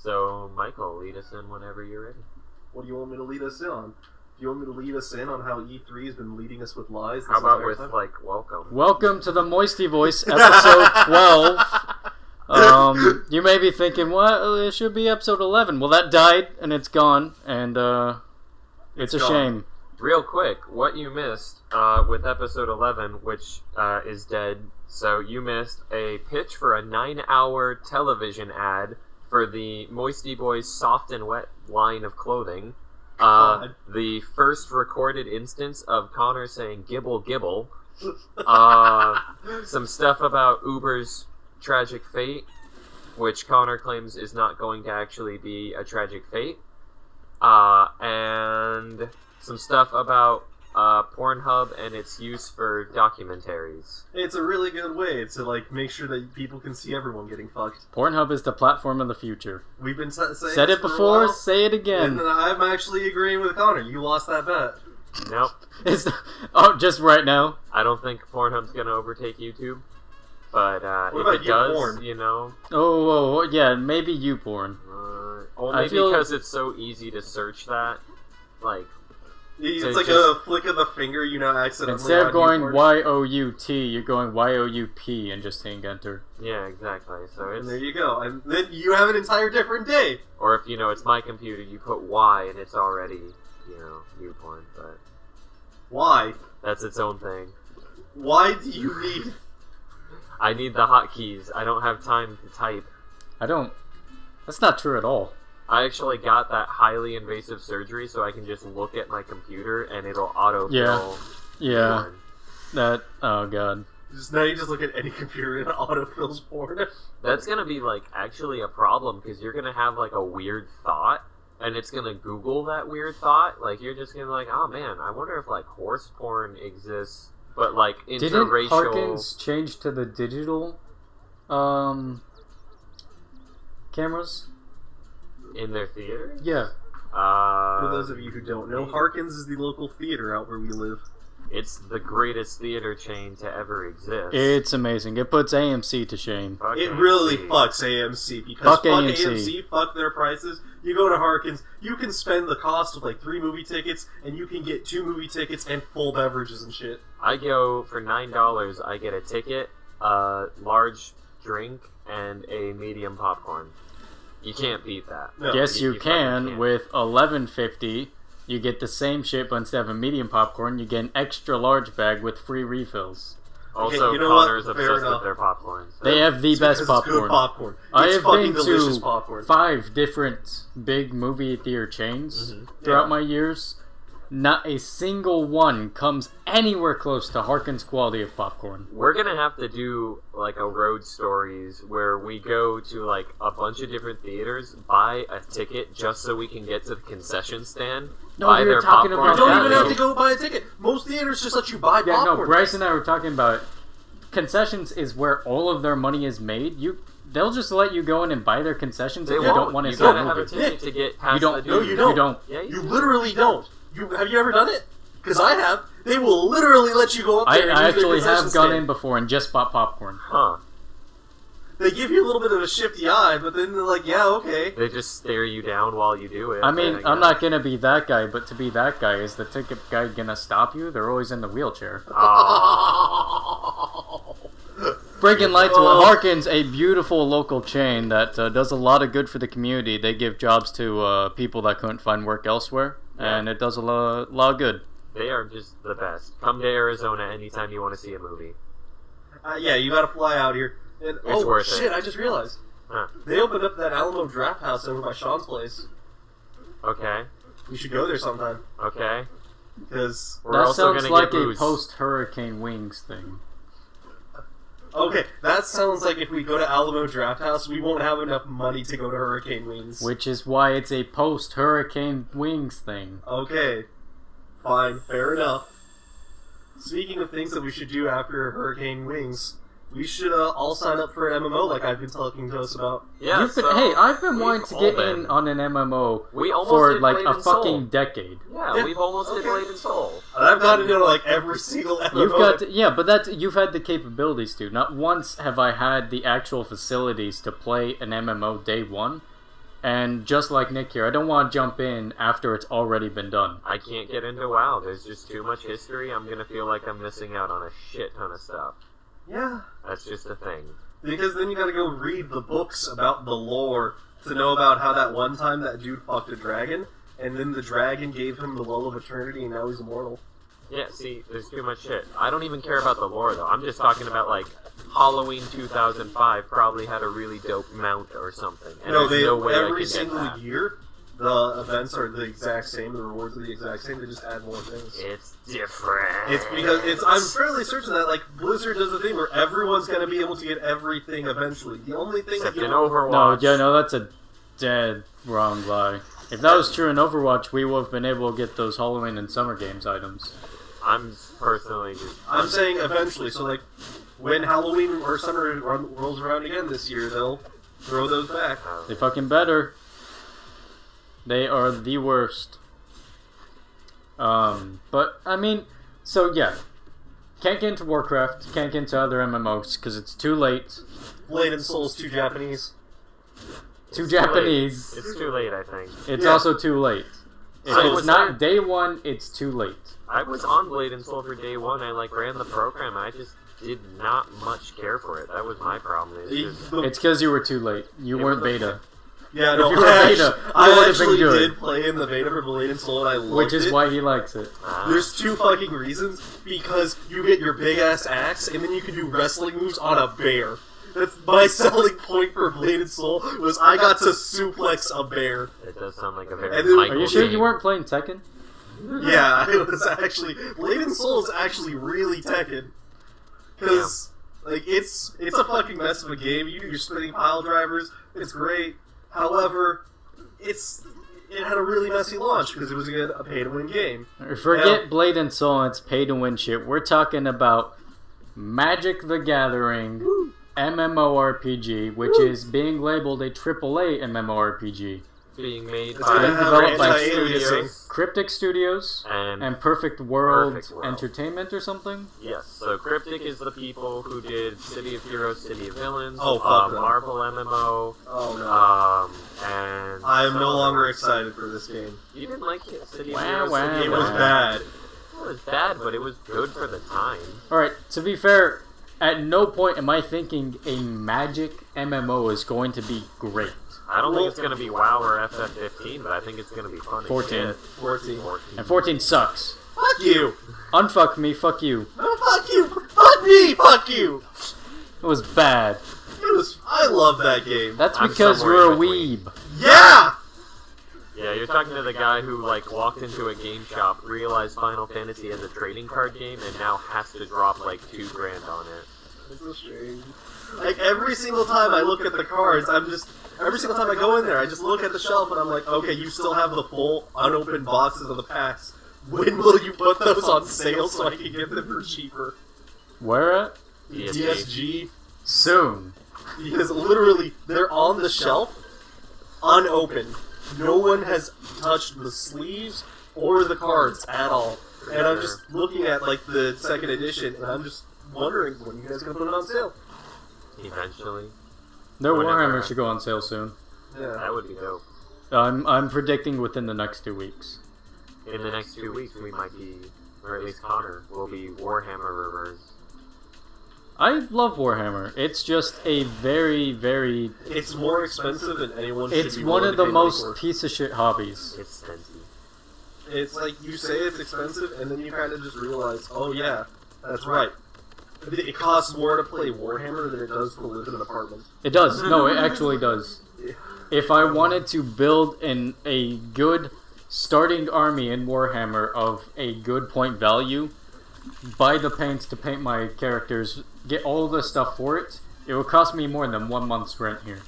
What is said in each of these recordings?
So, Michael, lead us in whenever you're ready. What do you want me to lead us in on? Do you want me to lead us in on how E3 has been leading us with lies? How about with, welcome? Welcome to the MoistyVoice Episode 12. You may be thinking, what? It should be Episode 11. Well, that died, and it's gone, and it's a shame. Real quick, what you missed with Episode 11, which is dead, so you missed a pitch for a 9-hour television ad for the MoistyBoiz Soft and Wet line of clothing. The first recorded instance of Connor saying "gibble gibble." Some stuff about Uber's tragic fate, which Connor claims is not going to actually be a tragic fate, and some stuff about Pornhub and its use for documentaries. It's a really good way to make sure that people can see everyone getting fucked. Pornhub is the platform of the future. We've been saying said it before, say it again. And I'm actually agreeing with Connor. You lost that bet. Nope. Just right now. I don't think Pornhub's gonna overtake YouTube, but if it does, you know. Oh, yeah, maybe YouPorn. Only because it's so easy to search that, It's like a flick of the finger, accidentally. Instead of going Y-O-U-T, you're going Y-O-U-P and just hitting enter. Yeah, exactly. So and there you go. And then you have an entire different day. Or if, it's my computer, you put Y and it's already, YouPorn, but... Why? That's its own thing. Why do you need... I need the hotkeys. I don't have time to type. I don't... That's not true at all. I actually got that highly invasive surgery, so I can just look at my computer and it'll autofill. Yeah. That. Oh god. Now you just look at any computer and it autofills porn. That's gonna be actually a problem because you're gonna have a weird thought, and it's gonna Google that weird thought. You're just gonna be oh man, I wonder if horse porn exists, but interracial. Didn't Harkins change to the digital, cameras? In their theater? Yeah. For those of you who don't know, Harkins is the local theater out where we live. It's the greatest theater chain to ever exist. It's amazing. It puts AMC to shame. Fuck it AMC. Really fucks AMC because fuck AMC, fuck their prices. You go to Harkins, you can spend the cost of 3 movie tickets, and you can get 2 movie tickets and full beverages and shit. I go for $9. I get a ticket, a large drink, and a medium popcorn. You can't beat that. No. Yes, you can. With $11.50, you get the same shit, but instead of a medium popcorn, you get an extra large bag with free refills. Also, Connor's obsessed with their popcorn. So. They have the best popcorn. It's good popcorn. I have been to 5 different big movie theater chains throughout my years. Not a single one comes anywhere close to Harkins' quality of popcorn. We're gonna have to do a road stories where we go to a bunch of different theaters, buy a ticket just so we can get to the concession stand. No, buy we were talking about you don't even have to go buy a ticket. Most theaters just let you buy popcorn. No, Bryce and I were talking about it. Concessions is where all of their money is made. They'll just let you go in and buy their concessions if you don't want to see a movie. You gotta have a ticket to get past No, you don't. Yeah, you literally don't. Have you ever done it? Because I have. They will literally let you go up there. I actually have gone in before and just bought popcorn. Huh. They give you a little bit of a shifty eye, but then they're like, yeah, okay. They just stare you down while you do it. I mean, I'm not going to be that guy, but to be that guy, is the ticket guy going to stop you? They're always in the wheelchair. Breaking light to it. Harkins, a beautiful local chain that does a lot of good for the community. They give jobs to people that couldn't find work elsewhere. And it does a lot of good. They are just the best. Come to Arizona anytime you want to see a movie. Yeah, you gotta fly out here. And, it's worth it. I just realized. Huh. They opened up that Alamo Draft House over by Sean's place. Okay. We should go there sometime. Okay. Because we're also sounds gonna like get a post-Hurricane Wings thing. Okay, that sounds like if we go to Alamo Draft House, we won't have enough money to go to Hurricane Wings. Which is why it's a post-Hurricane Wings thing. Okay. Fine, fair enough. Speaking of things that we should do after Hurricane Wings, we should all sign up for an MMO like I've been talking to us about. Yeah, hey, I've been wanting to get in on an MMO for a fucking decade. Yeah, we've almost did Blade and Soul. And I've gotten into every single MMO. But you've had the capabilities to. Not once have I had the actual facilities to play an MMO day one. And just like Nick here, I don't want to jump in after it's already been done. I can't get into WoW. There's just too much history. I'm gonna feel like I'm missing out on a shit ton of stuff. Yeah. That's just a thing. Because then you gotta go read the books about the lore to know about how that one time that dude fucked a dragon, and then the dragon gave him the lull of eternity, and now he's immortal. Yeah, see, there's too much shit. I don't even care about the lore, though. I'm just talking about, like, Halloween 2005 probably had a really dope mount or something. And No, there's no way I every can single get that. year, the events are the exact same, the rewards are the exact same, they just add more things. It's different. It's because I'm fairly certain that like Blizzard does a thing where everyone's gonna be able to get everything eventually. The only thing Except that you in don't... Overwatch. No, that's a dead wrong lie. If that was true in Overwatch, we would have been able to get those Halloween and Summer Games items. I'm personally just... I'm saying eventually, so like when Halloween or Summer rolls around again this year, they'll throw those back. They fucking better. They are the worst. But, I mean, so yeah. Can't get into Warcraft, can't get into other MMOs, because it's too late. Blade and Soul's too Japanese. Too It's Japanese. It's too late, I think. It's Yeah. also too late. If I it's was not there. day one, it's too late. I was on Blade and Soul for day one. I, like, ran the program, and I just did not much care for it. That was my problem. It's just... It's because you were too late. You It weren't was a- beta. Yeah, no, If you were beta, I it would've actually been good. did play in the beta for Blade and Soul, and I loved Which is it. why he likes it. There's two fucking reasons. Because you get your big ass axe, and then you can do wrestling moves on a bear. That's my selling point for Blade and Soul, was I got to suplex a bear. It does sound like a very And then- Michael Are you sure game. you weren't playing Tekken? Yeah, it was actually... Blade and Soul is actually really Tekken. Because, like, it's a fucking mess of a game. You do your spinning pile drivers, it's great. However, it had a really messy launch, because it was, again, a pay-to-win game. Forget Yeah. Blade and Soul and its pay-to-win shit. We're talking about Magic the Gathering MMORPG, which is being labeled a AAA MMORPG. Being made It's by gonna have developed by anti-aliasing. studios. Cryptic Studios And Perfect World Perfect World. Entertainment or something? yes, so Cryptic is the people who did City of Heroes, City of Villains, Oh, fuck them. Marvel MMO, Oh, no. and... I am no longer excited for this game. You didn't like it, City of Wow, Heroes? wow, City It of was wow. bad. It was bad, but it was good for the time. Alright, to be fair, at no point am I thinking a Magic MMO is going to be great. I don't think it's going to be WoW or FF15, but I think it's going to be fun. as 14. shit. 14. 14. And 14 sucks. Fuck you! Unfuck me, fuck you. No, fuck you! Fuck me! Fuck you! It was bad. I love that game. That's I'm because somewhere you're a in between. weeb. Yeah! Yeah, you're talking to the guy who, like, walked into a game shop, realized Final Fantasy has a trading card game, and now has to drop, like, $2,000 on it. It's so strange. Like, every single time I look at the cards, every single time I go in there, I just look at the shelf and I'm like, okay, you still have the full unopened boxes of the packs. When will you put those on sale so I can get them for cheaper? Where at? DSG. Soon. Because literally, they're on the shelf, unopened. No one has touched the sleeves or the cards at all. And I'm just looking at, like, the second edition, and I'm just wondering when you guys are going to put it on sale. Eventually. Their Whenever. Warhammer should go on sale soon. Yeah. That would be dope. I'm predicting within the next 2 weeks. In the next 2 weeks, we might be, or at least Connor, will be Warhammer-ers. I love Warhammer. It's just a very, very... It's more expensive than anyone should It's be one willing of the to pay money most for. piece of shit hobbies. It's stinty. It's like you say it's expensive, and then you kind of just realize, oh yeah, that's right. It costs more to play Warhammer than it does to live in an apartment. It does. No, it actually does. If I wanted to build a good starting army in Warhammer of a good point value, buy the paints to paint my characters, get all the stuff for it, it would cost me more than 1 month's rent here.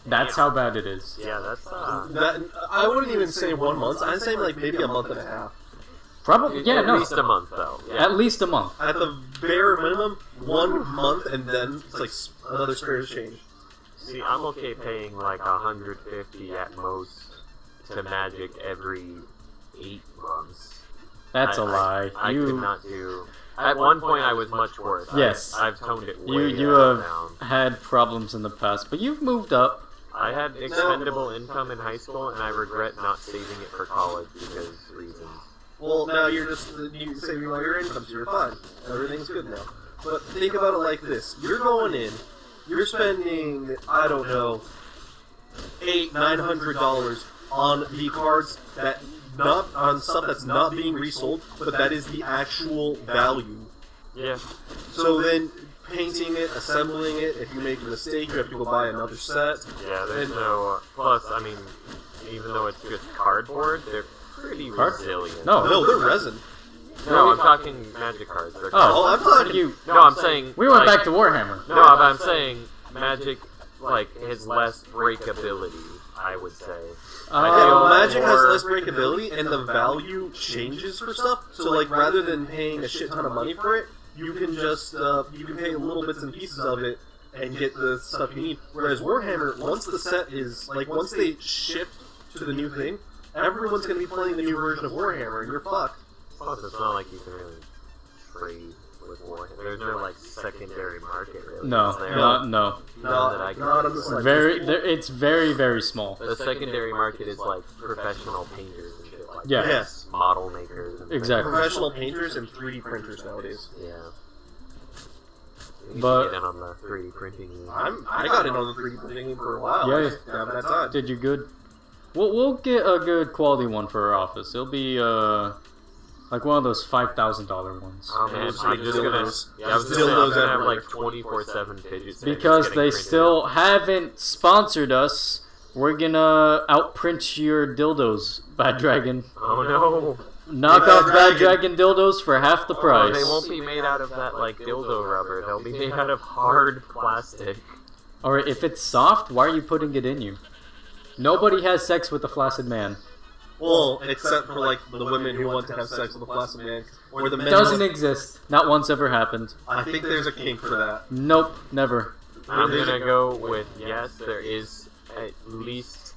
That's how bad it is. Yeah, that's, That I wouldn't even say 1 month. I'd say like maybe a month and a half. Probably, yeah, at no. least a month, though. Yeah. At least a month. At the bare minimum, 1 month, and then it's like another spare change. See, I'm okay paying like 150 at most to Magic every 8 months. That's a lie. I could not do... At one point, I was much worse. Yes. I've toned it way You down. have had problems in the past, but you've moved up. I had expendable income in high school, and I regret not saving it for college because reasons. Well, now you're saving all your income, so you're fine. Everything's good now. But think about it like this. You're going in, you're spending, I don't know, $900 on the cards that not on stuff that's not being resold, but that is the actual value. Yeah. So then painting it, assembling it, if you make a mistake, you have to go buy another set. Yeah, there's no... plus, I mean, even though it's just cardboard, they're pretty resilient. No, they're resin. No, I'm talking Magic cards. They're I'm talking... You... No, I'm saying... We went back to Warhammer. No, but I'm saying Magic, has less breakability, I would say. Magic has less breakability, and the value changes for stuff. So, rather than paying a shit ton of money for it, you can just, you can pay little bits and pieces of it and get the stuff you need. Whereas Warhammer, once the set is, once they shift to the new thing, everyone's going to be playing the new version of Warhammer, and you're fucked. Plus, it's not like you can really trade with Warhammer. There's no, secondary market, really. No, no. Not on the side. It's very, very small. The secondary market is, professional painters and shit like Yeah. that. Yes. Model makers. And Exactly. Professional painters and 3D printers nowadays. Yeah. You But- get in on the 3D printing. I got in on the 3D printing for a while. Yeah. I just haven't had time. Did you good? We'll get a good quality one for our office. It'll be one of those $5,000 ones. Oh man, Just I'm make just gonna. dildos. Yeah, I was Just gonna say, I'm dildos gonna have everywhere. 24/7 fidget spinners Because getting they printed still out. haven't sponsored us. We're gonna outprint your dildos, Bad Dragon. Oh no! Knock off Bad Dragon dildos for half the price. They won't be made out of that dildo rubber. They'll be made out of hard plastic. Alright, if it's soft, why are you putting it in you? Nobody has sex with a flaccid man. Well, except for the women who want to have sex with a plastic man, or the men. Doesn't exist. Not once ever happened. I think there's a kink for that. Nope, never. I'm gonna go with yes. There is at least.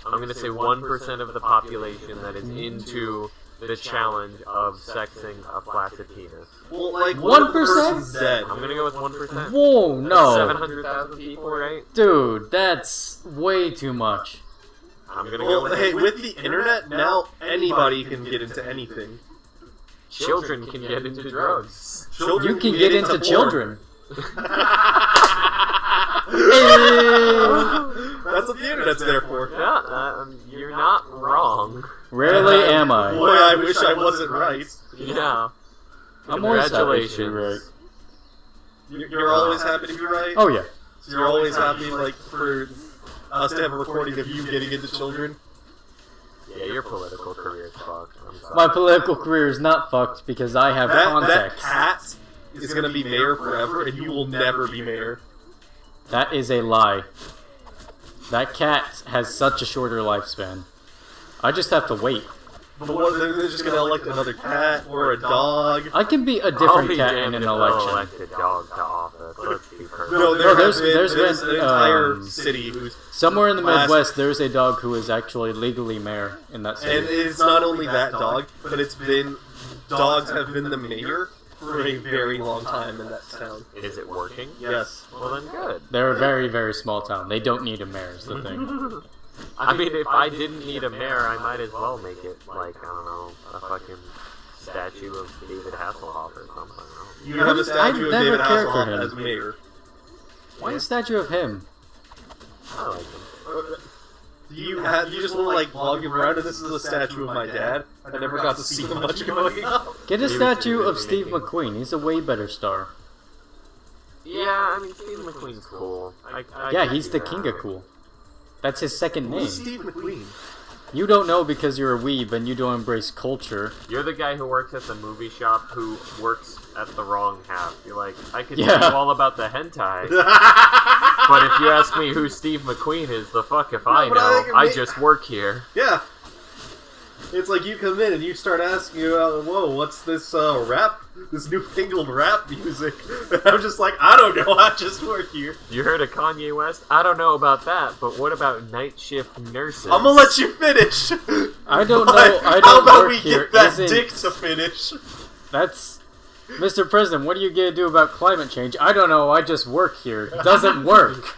I'm gonna say 1% of the population that is into the challenge of sexing a flaccid penis. Well, 1%? Dead. I'm gonna go with 1%. Whoa, no. 700,000 people, right? Dude, that's way too much. I'm gonna go with hey, with the internet now, anybody can get into anything. children can get into drugs. Children You can get into porn. children. That's what the internet's there for. Yeah, you're not wrong. Rarely am I. Boy, I wish I wasn't right. Yeah. I'm always happy to be Congratulations. right. You're always happy to be right? Oh yeah. So you're always happy, for us to have a recording of you getting into children? Yeah, your political career is fucked. I'm sorry. My political career is not fucked because I have That contacts. cat is going to be mayor forever, and you will never be mayor. That is a lie. That cat has such a shorter lifespan. I just have to wait. But what, they're just going to elect another cat or a dog? I can be a I'll different be cat damned in if an they'll election. elect a dog to office. Let's be perfect. No, there's there's been, an entire um, city who's... Somewhere in the Last- Midwest, there's a dog who is actually legally mayor in that And city. it's not only that dog, but it's been... Dogs have been the mayor for a very long time in that town. Is it working? Yes. Well then, good. They're a very, very small town. They don't need a mayor, is the thing. I mean, if I didn't need a mayor, I might as well make it, I don't know, a fucking statue of David Hasselhoff or something. I You have a statue of never David cared for Hasselhoff him. as mayor. Why a statue of him? like him. You just want to vlog him around, and this is a statue of my dad. I never got to see him much growing up. Get a He was statue really of Steve making- McQueen. He's a way better star. Yeah, I mean, Steve McQueen's cool. Yeah, he's the king of cool. That's his second name. Who's Steve McQueen? You don't know because you're a weeb and you don't embrace culture. You're the guy who works at the movie shop who works at the wrong half. You're like, I could Yeah. tell you all about the hentai, but if you ask me who Steve McQueen is, the fuck if I but I know. think I it just work here. Yeah. It's like you come in and you start asking about, whoa, what's this rap, this newfangled rap music? And I'm just like, I don't know, I just work here. You heard of Kanye West? I don't know about that, but what about night shift nurses? I'm gonna let you finish. I don't But know. I How don't about work we here. get that Isn't- dick to finish? That's Mr. President, what are you going to do about climate change? I don't know, I just work here. It doesn't work.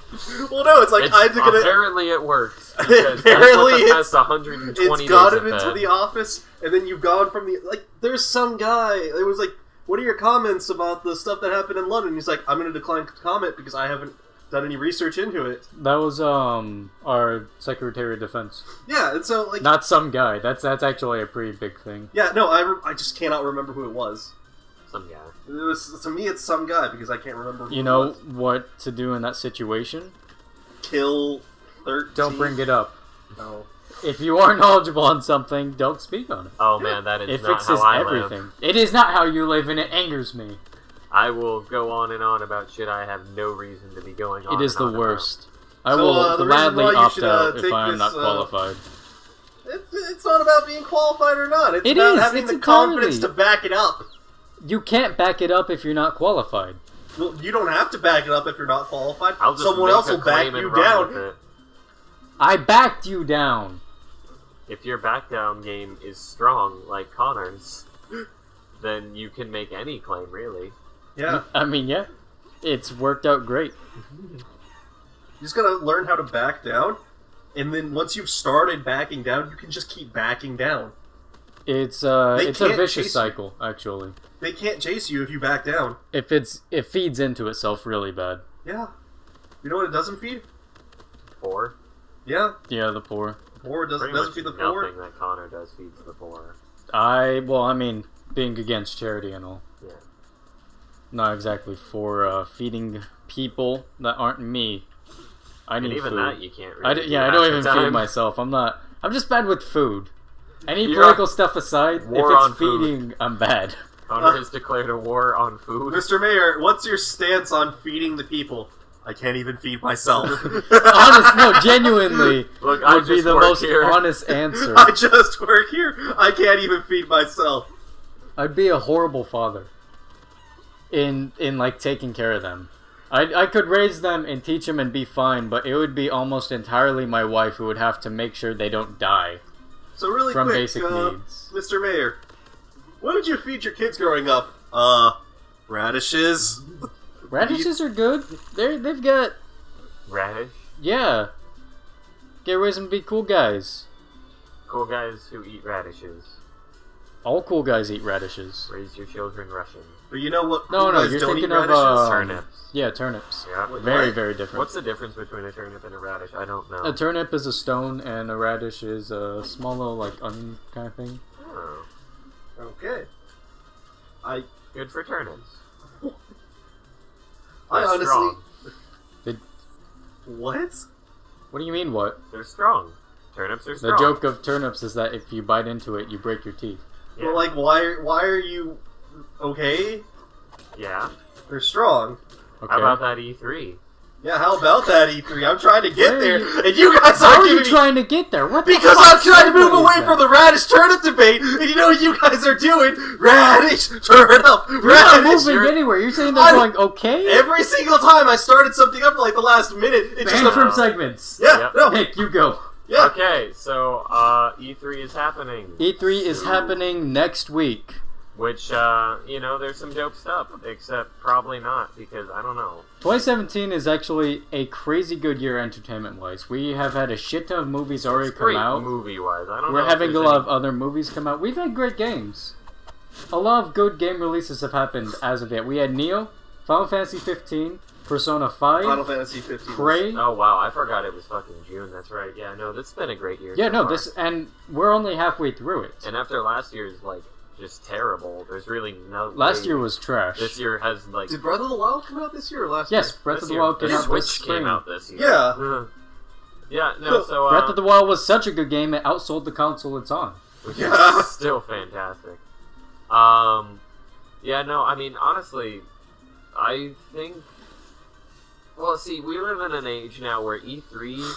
Well, no, it's like, apparently it works. Apparently it's 120 it's gotten days into the office, and then you've gone from the... Like, there's some guy, it was like, what are your comments about the stuff that happened in London? He's like, I'm going to decline to comment because I haven't done any research into it. That was, our Secretary of Defense. Yeah, and so, like... Not some guy. That's actually a pretty big thing. Yeah, no, I just cannot remember who it was. Some guy. It was, to me, it's some guy, because I can't remember who You know what to do in that situation? Kill 13. Don't bring it up. No. If you are knowledgeable on something, don't speak on it. Oh man, that is it not fixes how I everything. live. It is not how you live, and it angers me. I will go on and on about shit I have no reason to be going on. It is the worst. I So, will the reason gladly why you opt should, out if take I am this, not qualified. It's not about being qualified or not. It's It about is, having it's the entirely. confidence to back it up. You can't back it up if you're not qualified. Well, you don't have to back it up if you're not qualified. I'll just Someone make else a will back claim and you run with down. it. I backed you down. If your back down game is strong, like Connor's, then you can make any claim, really. Yeah. I mean, yeah. It's worked out great. You just gotta learn how to back down, and then once you've started backing down, you can just keep backing down. It's a can't vicious chase cycle, actually. They can't chase you if you back down. It feeds into itself really bad. Yeah. You know what it doesn't feed? 4. Yeah. Yeah, the poor. Poor doesn't Pretty much feed the nothing poor. that Connor does feeds the poor. I mean, being against charity and all. Yeah. Not exactly for feeding people that aren't me. I need And even food. that you can't really I half don't the even time. feed myself. I'm just bad with food. Any You're political stuff aside, war if on it's food. feeding, I'm bad. Connor has declared a war on food. Mr. Mayor, what's your stance on feeding the people? I can't even feed myself. Honest, no, genuinely, Look, I would be just the work most here. honest answer. I just work here. I can't even feed myself. I'd be a horrible father. In like taking care of them. I could raise them and teach them and be fine, but it would be almost entirely my wife who would have to make sure they don't die So really from quick, basic needs. Mr. Mayor, what did you feed your kids growing up? Radishes. Radishes are good. They've got Radish. yeah. Get raised them to be cool guys. Cool guys who eat radishes. All cool guys eat radishes. Raise your children Russian. But you know what? No, cool no, guys you're don't thinking eat of radishes? Turnips. Yeah, turnips. Yeah. Very, What? very different. What's the difference between a turnip and a radish? I don't know. A turnip is a stone, and a radish is a small little like onion kind of thing. Oh, Okay. good for turnips. I They're honestly. strong. What? What do you mean? What? They're strong. Turnips are strong. The joke of turnips is that if you bite into it, you break your teeth. Yeah. Well, like, why are you okay? Yeah. They're strong. Okay. How about that E3? Yeah, how about that, E3? I'm trying to get Where are there, you- and you guys How aren't are you giving me... trying to get there? What? Because I'm trying to move away from the radish turnip debate, and you know what you guys are doing? Radish turnip, You're not radish. moving anywhere. You're saying they're I'm- going okay. Every single time I started something up for like the last minute, it's just Banned a... from segments. Yeah, Yep. no, Nick, you go. yeah. Okay, so E3 is happening. E3 is happening next week. Which, there's some dope stuff, except probably not, because I don't know. 2017 is actually a crazy good year entertainment-wise. We have had a shit ton of movies already It's come great out. movie-wise. I don't know. We're if having a there's lot any- of other movies come out. We've had great games. A lot of good game releases have happened as of yet. We had Neo, Final Fantasy 15, Persona 5, Final Fantasy 15. Prey. Oh, wow, I forgot it was fucking June, that's right. Yeah, no, this has been a great year. Yeah, so no, far. this, and we're only halfway through it. And after last year's, just terrible, there's really no... Last way- year was trash. This year has, Did Breath of the Wild come out this year or last Yes, year? Breath this of the year- Wild came the out Switch this spring. came out this year. Yeah. Yeah, no, so... Breath of the Wild was such a good game, it outsold the console it's on. Which Yeah. is still fantastic. Yeah, no, I mean, honestly, I think... Well, see, we live in an age now where E3,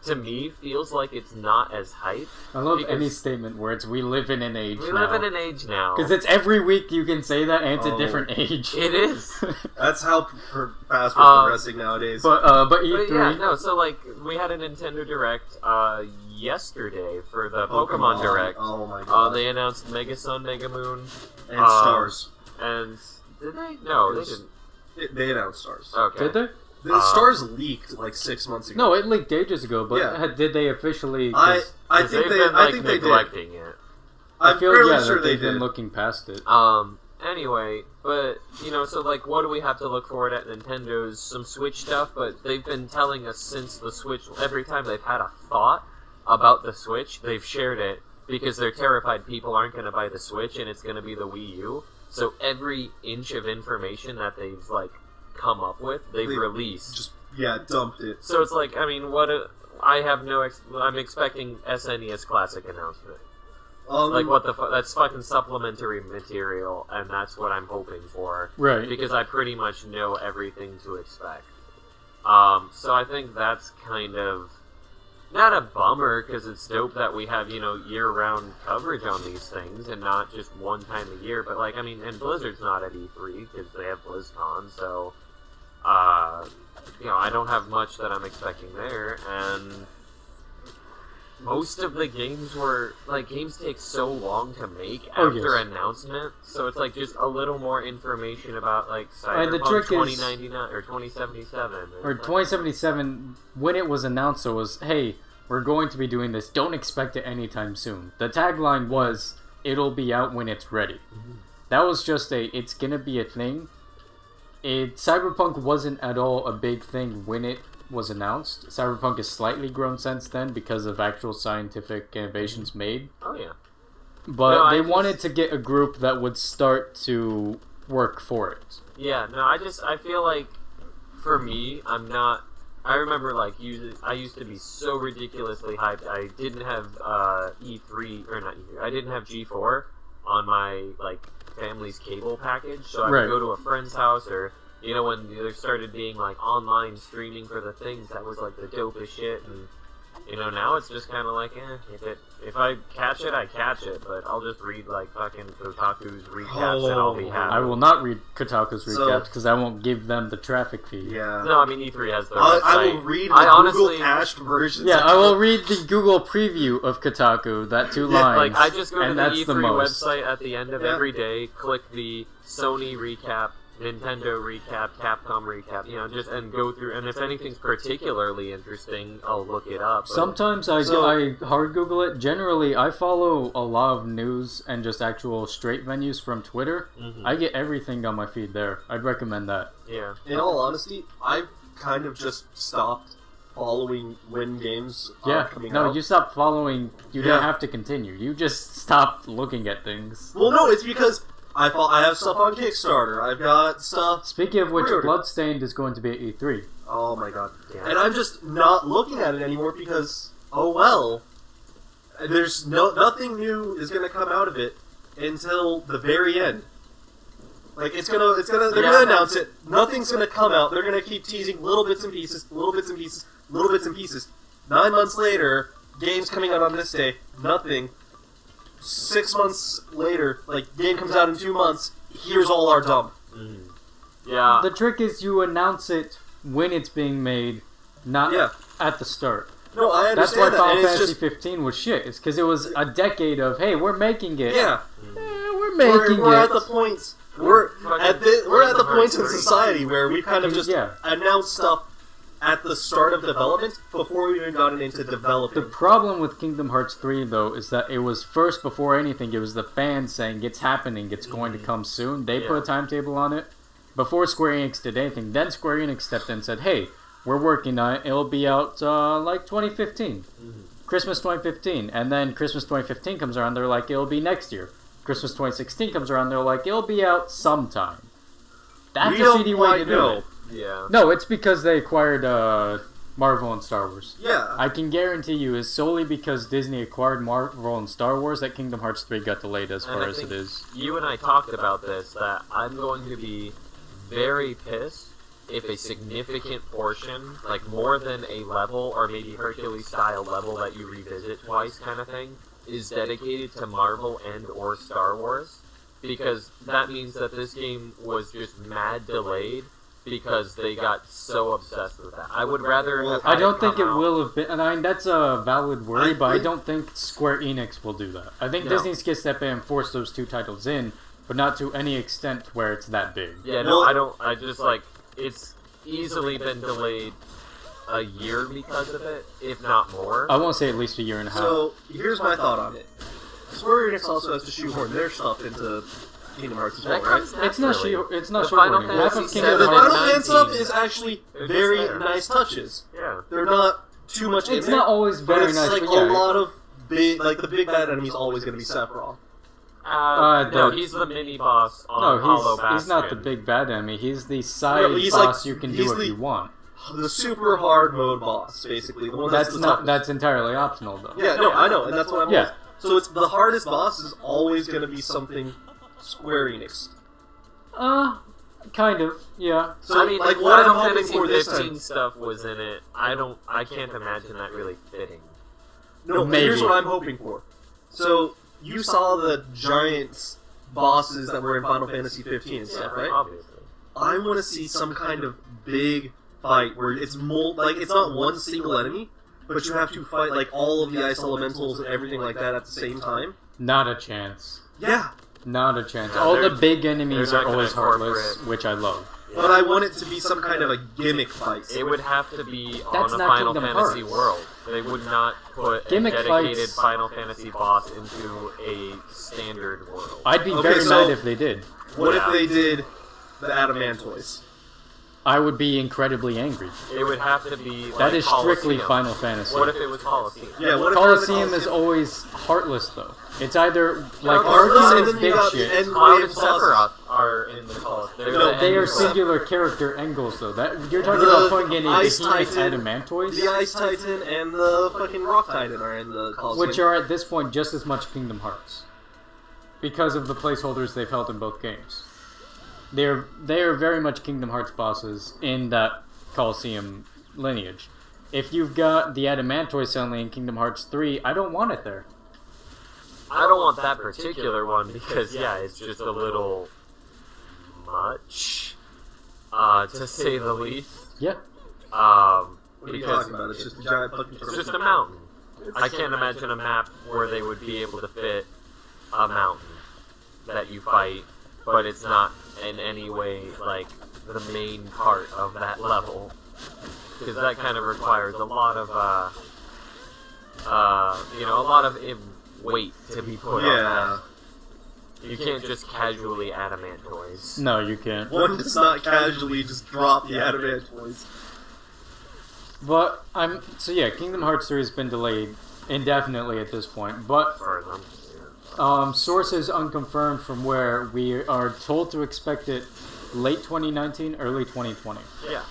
to me, feels like it's not as hype. I love Because- any statement where it's we live in an age We now. live in an age now. Because it's every week you can say that, and it's a Oh. different age. It is. That's how fast we're progressing nowadays. But E3... But yeah, no, so, we had a Nintendo Direct, yesterday for the Pokemon Direct. Oh my god. They announced Mega Sun, Mega Moon, and Stars. And did they? No, they didn't. They announced Stars. Okay. Did they? The Stars leaked like 6 months ago. No, it leaked ages ago, but Yeah. did they officially... I think they've they been, I think they did. neglecting it. I'm feel, fairly yeah, sure that they they've been did. looking past it. Anyway, but, you know, so, like, what do we have to look forward at Nintendo's some Switch stuff, but they've been telling us since the Switch, every time they've had a thought about the Switch, they've shared it because they're terrified people aren't going to buy the Switch and it's going to be the Wii U. So every inch of information that they've, like, come up with, they've released. Just, dumped it. So it's like, I mean, I'm expecting SNES Classic announcement. Like, what the that's fucking supplementary material, and that's what I'm hoping for. Right. Because I pretty much know everything to expect. So I think that's kind of, not a bummer, because it's dope that we have, you know, year-round coverage on these things, and not just one time a year, but, like, I mean, and Blizzard's not at E3, because they have BlizzCon, so, you know, I don't have much that I'm expecting there, and most of the games were, like, games take so long to make after announcement, so it's, like, just a little more information about, like, Cyberpunk 2099, or 2077. Or 2077, when it was announced, it was, hey, we're going to be doing this, don't expect it anytime soon. The tagline was, it'll be out when it's ready. Mm-hmm. That was just it's gonna be a thing. Cyberpunk wasn't at all a big thing when it was announced. Cyberpunk has slightly grown since then because of actual scientific innovations made. Oh, yeah. But they wanted to get a group that would start to work for it. Yeah, no, I feel like, for me, I remember, like, I used to be so ridiculously hyped. I didn't have E3, or not E3, I didn't have G4 on my, like, family's cable package, so I would go to a friend's house, or, you know, when there started being, like, online streaming for the things, that was, like, the dopest shit, and, you know, now it's just kind of like, if I catch it, I catch it, but I'll just read, like, fucking Kotaku's recaps, and I'll be happy. I will not read Kotaku's recaps, because I won't give them the traffic feed. Yeah. No, I mean, E3 has their website. I will read the Google cached versions. Yeah, I will read the Google preview of Kotaku, that 2 lines, like, I just go to the that's E3 website at the end of every day, click the Sony recap, Nintendo recap, Capcom recap, you know, just, and go through, and if anything's particularly interesting, I'll look it up. Sometimes I hard Google it. Generally, I follow a lot of news and just actual straight menus from Twitter. Mm-hmm. I get everything on my feed there. I'd recommend that. Yeah. In all honesty, I've kind of just stopped following when games are coming out. No, you stopped following. You don't have to continue. You just stopped looking at things. Well, no, it's because I have stuff on Kickstarter. I've got stuff... Speaking of which, Bloodstained is going to be at E3. Oh my god. Yeah. And I'm just not looking at it anymore because, oh well, there's nothing new is going to come out of it until the very end. Like, they're gonna announce it, nothing's gonna come out, they're gonna keep teasing little bits and pieces, little bits and pieces, little bits and pieces. 9 months later, game's coming out on this day, nothing. 6 months later, like, game comes out in 2 months, here's all our dump. Mm. Yeah. The trick is you announce it when it's being made, not at the start. No, I understand That's why Final Fantasy 15 was shit. It's because it was a decade of, hey, we're making it. Yeah. We're making it. We're at the point... We're at the point in society where we kind of just announced stuff at the start of development before we even gotten into developing. The problem with Kingdom Hearts 3, though, is that it was first, before anything, it was the fans saying it's happening, it's going to come soon. They put a timetable on it before Square Enix did anything. Then Square Enix stepped in and said, hey, we're working on it. It'll be out like 2015. Christmas 2015. And then Christmas 2015 comes around, they're like, it'll be next year. Christmas 2016 comes around, they're like, it'll be out sometime. That's a shitty way to do it. Yeah. No, it's because they acquired Marvel and Star Wars. Yeah. I can guarantee you it's solely because Disney acquired Marvel and Star Wars that Kingdom Hearts 3 got delayed as far as it is. You and I talked about this, that I'm going to be very pissed if a significant portion, like more than a level, or maybe Hercules-style level that you revisit twice kind of thing, is dedicated to Marvel and or Star Wars, because that means that this game was just mad delayed because they got so obsessed with that. I would rather have I don't think it will have been, and I mean, that's a valid worry, but I don't think Square Enix will do that. I think Disney's going to step in and force those 2 titles in, but not to any extent where it's that big. Yeah, no, I don't. I just like it's easily been delayed a year because of it, if not more. I won't say at least a year and a half. So here's my thought on it. Square Enix also has to shoehorn their stuff into Kingdom Hearts as well, right? It's not The Final shoehorning. Half of Fantasy Kingdom The VII Hearts. Final Fan stuff 19. is actually They're very just there. nice touches. Yeah. They're not too much in It's there, not always but very it's nice, like but yeah. a lot of big, like the big bad enemy is always going to be Sephiroth. No, he's the mini boss on Hollow Bastion. He's not the big bad enemy. He's the side No, he's boss like- you can he's do if the- you want. The super hard mode boss, basically. The one That's the not. toughest. That's entirely optional, though. Yeah, no, I know, and that's what I'm. Yeah. So it's the hardest boss is always going to be something Square Enix. Kind of. Yeah. So I mean, like if what I'm Final hoping Fantasy for this 15 time. stuff was in it, I can't imagine that really fitting. No, Maybe. here's what I'm hoping for. So you saw the giant bosses that were in Final Fantasy 15 and stuff, right? Obviously. I want to see some kind of big fight where it's it's not one single enemy, but you have to fight like all of the ice elementals and everything like that at the same time. Not a chance. Yeah, Not a chance. No, All the they're- big enemies they're are not always gonna heartless, incorporate- which I love. but I want it to be some kind of a gimmick fight. It would have to be That's on a not Final Kingdom Fantasy Hearts. world. They would not put Gimmick a dedicated fights- Final Fantasy boss into a standard world. I'd be Okay, very so- mad if they did. What if Yeah. they did the Adamantoys? I would be incredibly angry. It would have to be like That is strictly Colosseum. Final Fantasy. What if it was Colosseum? Yeah, what if Colosseum they're is the always heartless, though. It's either like Heartless, and Arcene's then you big got the shit. end Cloud wave and bosses. Sephiroth are in the Colosseum. No, They are the singular character angles, though. That you're talking The about putting in a Ice behemoth Titan, Adamantoys, The Ice Titan and the fucking Rock Titan are in the Colosseum. which are at this point just as much Kingdom Hearts, because of the placeholders they've held in both games. They are very much Kingdom Hearts bosses in that Colosseum lineage. If you've got the Adamantoy suddenly in Kingdom Hearts 3, I don't want it there. I don't want that particular one because it's just a little much, to say the least. Yeah. What are you Because talking about? It's just a giant fucking it's turtle. just a mountain. I can't imagine a map where they would be able to fit a mountain that you fight, but it's not in any way like the main part of that level, because that kind of requires a lot of weight to be put on Yeah. Mm. that. You can't just casually Adamantoys. No, you can't. One does not casually just drop the Adamantoys. But Kingdom Hearts 3 has been delayed indefinitely at this point, but For them. sources unconfirmed from where we are told to expect it late 2019, early 2020. Yeah.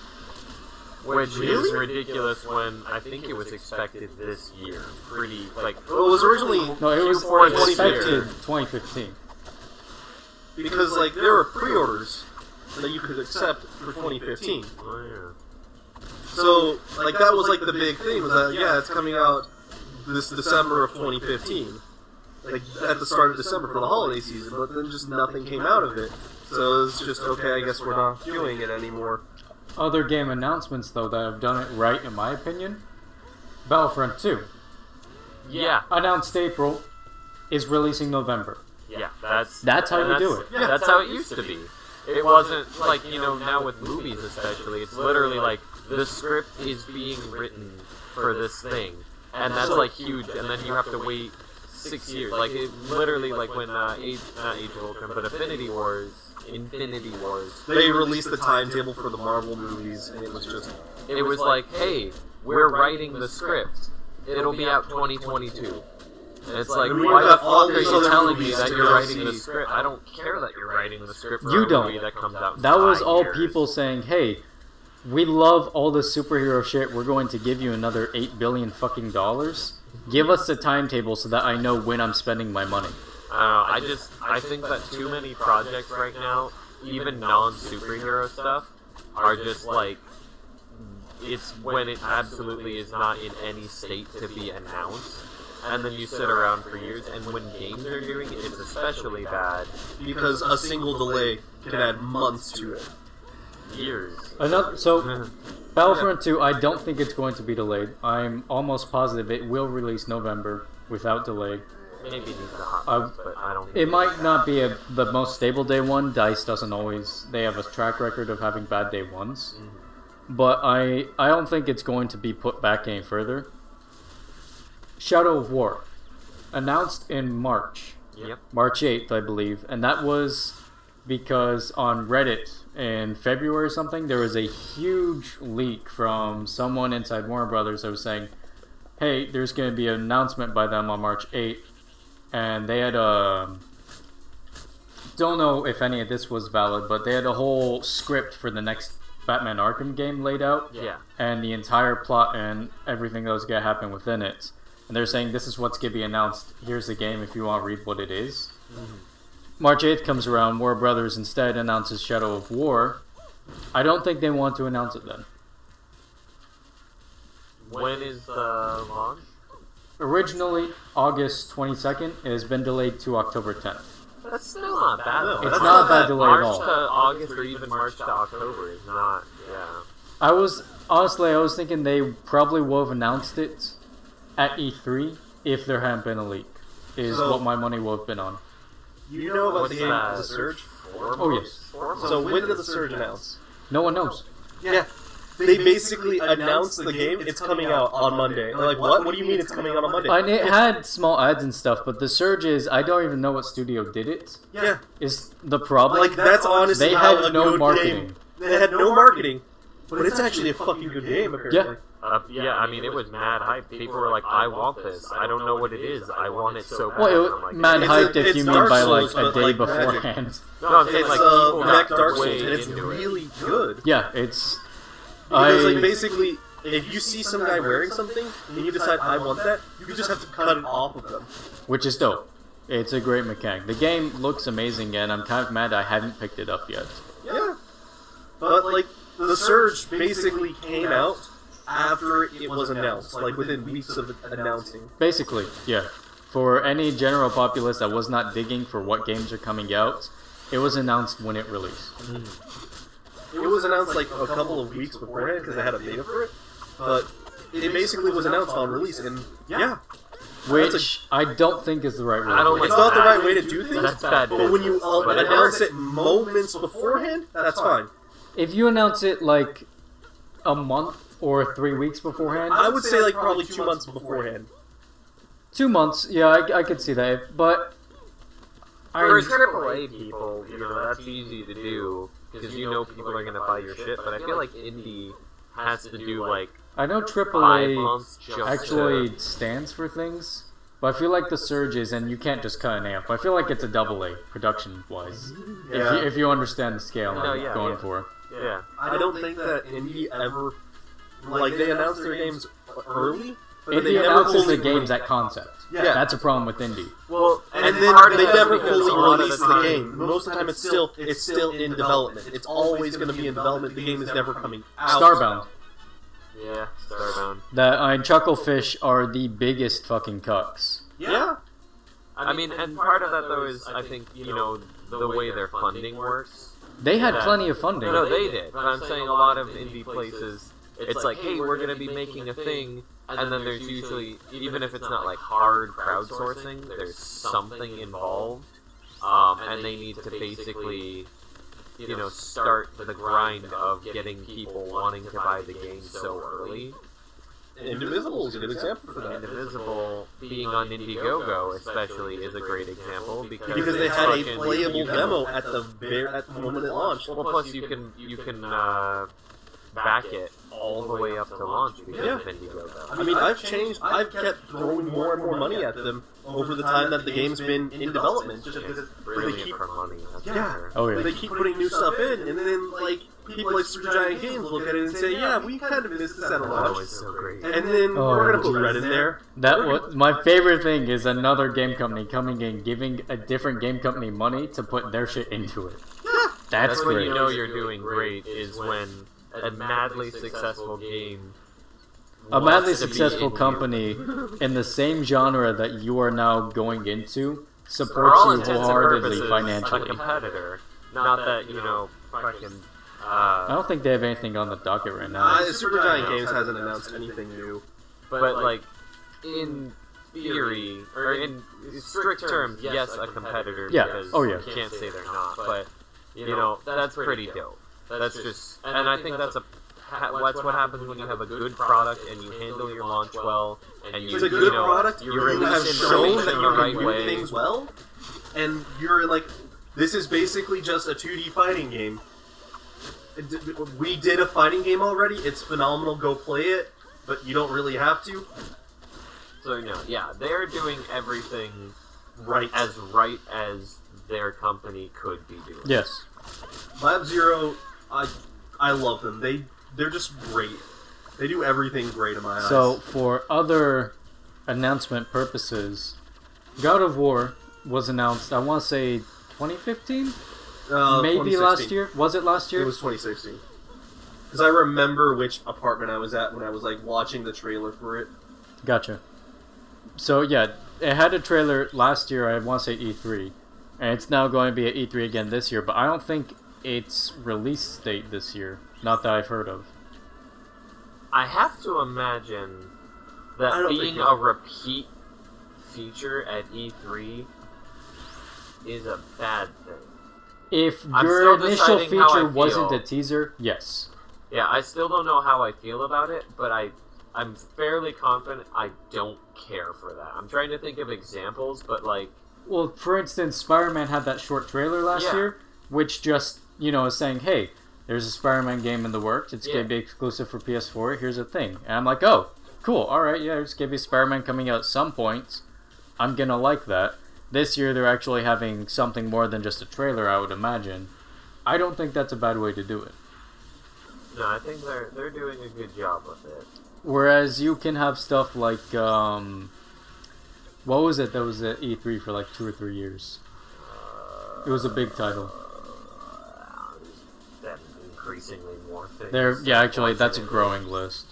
Which is Really? ridiculous when I think it was expected this year. Pretty, like... Well, it was originally No, it was Q4 this expected year. 2015. because like there were pre-orders that you could accept for 2015. Oh, yeah. So like that was like the big thing was that it's coming out this December of 2015, like at the start of December for the holiday season. But then just nothing came out of it. So it's just okay. I guess we're not doing it anymore. Other game announcements, though, that have done it right, in my opinion. Battlefront 2, Yeah. announced April, is releasing November. Yeah, That's how you do it. Yeah. That's how it used to be. It wasn't like, now with movies especially, it's literally like the script is being written for this thing, and that's like huge, and then you have to wait 6 years. Like it literally like when not Age of Ultron, but Infinity Wars. They released the timetable for the Marvel movies, and it was just It was like, hey, we're writing the script. It'll be out 2022. And it's like, And we've why the got fuck all are these you other telling me movies that to you're go writing the see. script? I don't care that you're writing the script for You a don't. movie that comes out in That was 5 all years. people saying, hey, we love all the superhero shit, we're going to give you another $8 billion fucking dollars. Give us a timetable so that I know when I'm spending my money. I think that too many projects right now, even non-superhero stuff, are just like, it's when it absolutely is not in any state to be announced, and then you sit around for years, and when games are doing it, it's especially bad. because a single delay can add months to it. Years. Battlefront 2, I don't think it's going to be delayed. I'm almost positive it will release November without delay. maybe needs a hot fix, but I don't. It might not be the most stable day one. DICE doesn't always. They have a track record of having bad day ones. But I don't think it's going to be put back any further. Shadow of War, announced in March. Yep. March 8th, I believe. And that was because on Reddit in February or something, there was a huge leak from someone inside Warner Brothers that was saying, hey, there's going to be an announcement by them on March 8th. And they had a... Don't know if any of this was valid, but they had a whole script for the next Batman Arkham game laid out. Yeah. And the entire plot and everything that was going to happen within it. And they're saying, this is what's going to be announced. Here's the game if you want to read what it is. March 8th comes around. Warner Brothers instead announces Shadow of War. I don't think they want to announce it then. When is the launch? Originally, August 22nd. It has been delayed to October 10th. That's still not bad. No, It's not a bad delay at March all. to August or even March to October is not, I was thinking they probably would have announced it at E3 if there hadn't been a leak. Is what my money would have been on. You know about What's the game that? The Surge? Oh, yes. 4 months. So when did the Surge announce? No one knows. Yeah. They basically announced the game, it's coming out on Monday. And they're like, what? What do you mean it's coming out on Monday? And it had small ads and stuff, but the Surge is, I don't even know what studio did it. Yeah. Is the problem. Like, that's honestly They how had a no good marketing. game. They had no marketing. But it's actually a fucking good game, apparently. Yeah. I mean, it was mad hype. People were like, I want this. I don't know what it is. I want it so bad. Well, I'm like, mad It's hyped if it's you mean Dark by Souls, like a but, day like, beforehand. No, I'm saying, It's like, people Mech got Dark Souls, way and it's into it. really good. Yeah, it's... Because, like, basically, if you see some guy wearing something, and you decide, I want that, you just have to cut it off of them. Which is dope. It's a great mechanic. The game looks amazing, and I'm kind of mad I haven't picked it up yet. Yeah. But, like, the Surge basically came out after it was announced, like, within weeks of it announcing. Basically, yeah. For any general populace that was not digging for what games are coming out, it was announced when it released. It was announced, like, a couple of weeks beforehand, because they had a beta for it. But it basically was announced on release, and yeah. Which I don't think is the right way. I don't It's like not the that. right way to do things, That's bad but when you business, but it announce works. it moments beforehand, that's fine. If you announce it like a month or 3 weeks beforehand, I would say, like, probably 2 months beforehand. 2 months, yeah, I could see that. But For AAA people, you know, that's easy to do because you know people are gonna buy your shit. But I feel like indie has to do like I know 5 AAA months just actually stands for things, but I feel like the Surge is, and you can't just cut an amp. I feel like it's a double A production-wise. Yeah. If you understand the scale No, I'm yeah, going yeah. for. Yeah. I don't think that indie ever, like, they announce their games early, but they Indie never announces the fully games at concept. Yeah. That's a problem with indie. Well, And then part of they that never is because fully a lot of release the game. Most of the time, it's still in development. It's always going to be in development. The game is never coming out. Starbound. Yeah, Starbound. Chucklefish are the biggest fucking cucks. Yeah. I mean, and part of that though is I think you know the way their funding works. They had Yeah. plenty of funding. No, they did. But I'm saying a lot of indie places, it's like, hey, we're gonna be making a thing, and then there's usually, even if it's not like hard crowdsourcing, there's something involved, and they need to basically, you know, start the grind of getting people wanting to buy the game so early. Indivisible is a good example for that. Indivisible being on Indiegogo, especially, is a great example Because they had a fucking- playable demo at the moment it launched. Well, plus you can back it all the way up to launch because Yeah. of Indiegogo. I mean, I've kept throwing more and more money at them over the time that the game's been in development. Just because It's they brilliant keep, for money. That's for yeah, sure. Oh, yeah. they keep putting new stuff in, and then, like, people like Supergiant Games look at it and say, yeah, we kind of missed this at a Oh, launch. it's so great. And then Oh, we're going to put geez. Red in there. That was my favorite thing is another game company coming in giving a different game company money to put their shit into it. That's That's when great. you know you're doing great is when a madly successful game. A wants madly to be successful in you. company in the same genre that you are now going into For supports all you intents and wholeheartedly purposes, a financially. competitor. Not that, you know, fucking. I don't think they have anything on the docket right now. Supergiant Games hasn't announced anything new. But like in theory, or in strict terms, yes, a competitor. Yeah. Because Oh, yeah. you can't say they're not, but you know that's pretty dope. That's just, and I think that's what happens when you have a good product and you handle your launch well, and you, it's a good product. you You release have shown information that in you the right can do way. things well, and you're like, this is basically just a 2D fighting game. We did a fighting game already. It's phenomenal. Go play it, but you don't really have to. So no, yeah, they're doing everything Right. right as their company could be doing. Yes. Lab Zero, I love them. They're just great. They do everything great in my eyes. So, for other announcement purposes, God of War was announced, I want to say 2015? Maybe 2016. last year? Was it last year? It was 2016. Because I remember which apartment I was at when I was like watching the trailer for it. Gotcha. So, yeah, it had a trailer last year, I want to say E3. And it's now going to be at E3 again this year, but I don't think its release date this year. Not that I've heard of. I have to imagine I that don't being think a repeat feature at E3 is a bad thing. If I'm your still initial deciding how I feature wasn't feel. a teaser, yes. Yeah, I still don't know how I feel about it, but I'm fairly confident I don't care for that. I'm trying to think of examples, but like... Well, for instance, Spider-Man had that short trailer last year, which just, is saying, hey, there's a Spider-Man game in the works. It's going to be exclusive for PS4. Here's a thing. And I'm like, oh, cool. All right, yeah, there's going to be Spider-Man coming out at some point. I'm going to like that. This year, they're actually having something more than just a trailer, I would imagine. I don't think that's a bad way to do it. No, I think they're doing a good job with it. Whereas you can have stuff like, what was it that was at E3 for like 2 or 3 years? It was a big title. That increasingly more things. Actually, that's a growing list.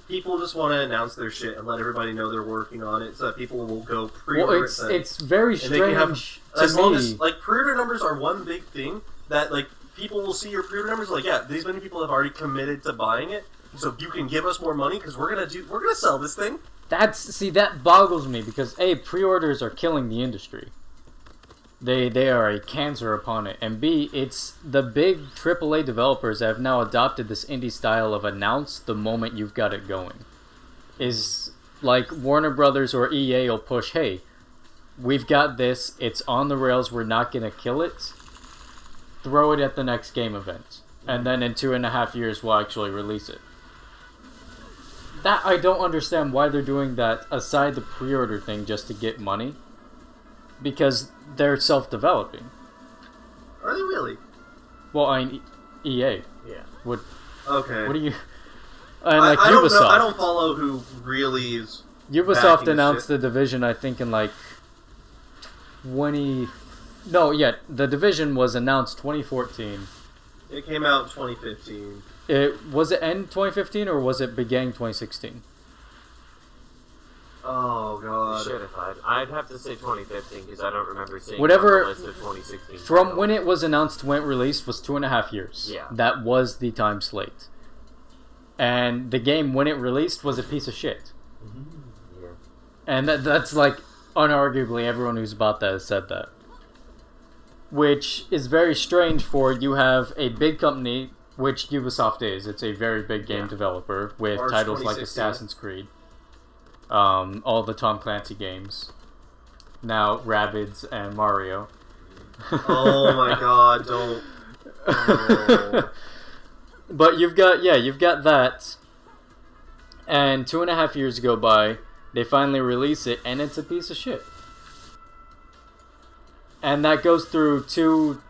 People just want to announce their shit and let everybody know they're working on it, so that people will go pre-order Well, it. it's very And they can have, strange as to long me. as like pre-order numbers are one big thing that like people will see your pre-order numbers. Like, yeah, these many people have already committed to buying it, so you can give us more money because we're gonna sell this thing. That boggles me because A, pre-orders are killing the industry. They are a cancer upon it, and B, it's the big AAA developers that have now adopted this indie style of announce the moment you've got it going. Is like Warner Brothers or EA will push, hey, we've got this, it's on the rails, we're not gonna kill it. Throw it at the next game event, and then in 2.5 years we'll actually release it. That I don't understand why they're doing that aside the pre-order thing just to get money. Because they're self-developing. Are they really? Well, I mean, EA. Yeah. Okay. What do you... And like I don't Ubisoft. know. I don't follow who really is. Ubisoft backing announced this The Division, I think, in like 20... No, yeah, The Division was announced 2014. It came out in 2015. Was it end 2015 or was it beginning 2016? Oh god. Shit, I'd have to say 2015 because I don't remember seeing Whatever- it on the list of 2016. From titles. when it was announced to when it released was 2.5 years. Yeah. That was the time slate. And the game, when it released, was a piece of shit. Yeah. And that's like, unarguably, everyone who's bought that has said that. Which is very strange for you have a big company, which Ubisoft is. It's a very big game developer with March titles like 2016. Assassin's Creed. All the Tom Clancy games. Now, Rabbids and Mario. Oh my god, don't. Oh. But you've got that. And 2.5 years go by, they finally release it, and it's a piece of shit. And that goes through 2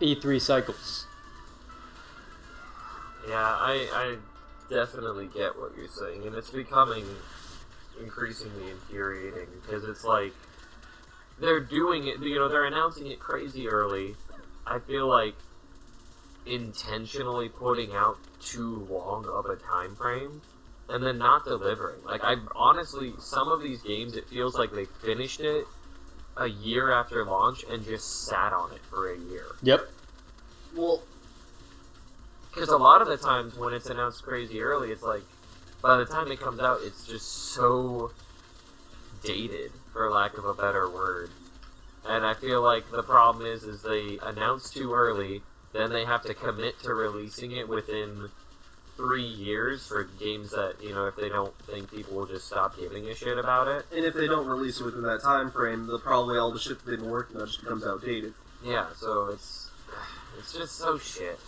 E3 cycles. Yeah, I definitely get what you're saying, and it's becoming increasingly infuriating because it's like they're doing it, they're announcing it crazy early. I feel like intentionally putting out too long of a time frame and then not delivering. Like, I honestly, some of these games, it feels like they finished it a year after launch and just sat on it for a year. Yep. Well, because a lot of the times when it's announced crazy early, it's like by the time it comes out, it's just so dated, for lack of a better word. And I feel like the problem is they announce too early, then they have to commit to releasing it within 3 years for games that, if they don't think people will just stop giving a shit about it. And if they don't release it within that time frame, probably all the shit that they've been working on just becomes outdated. Yeah, so it's just so shit.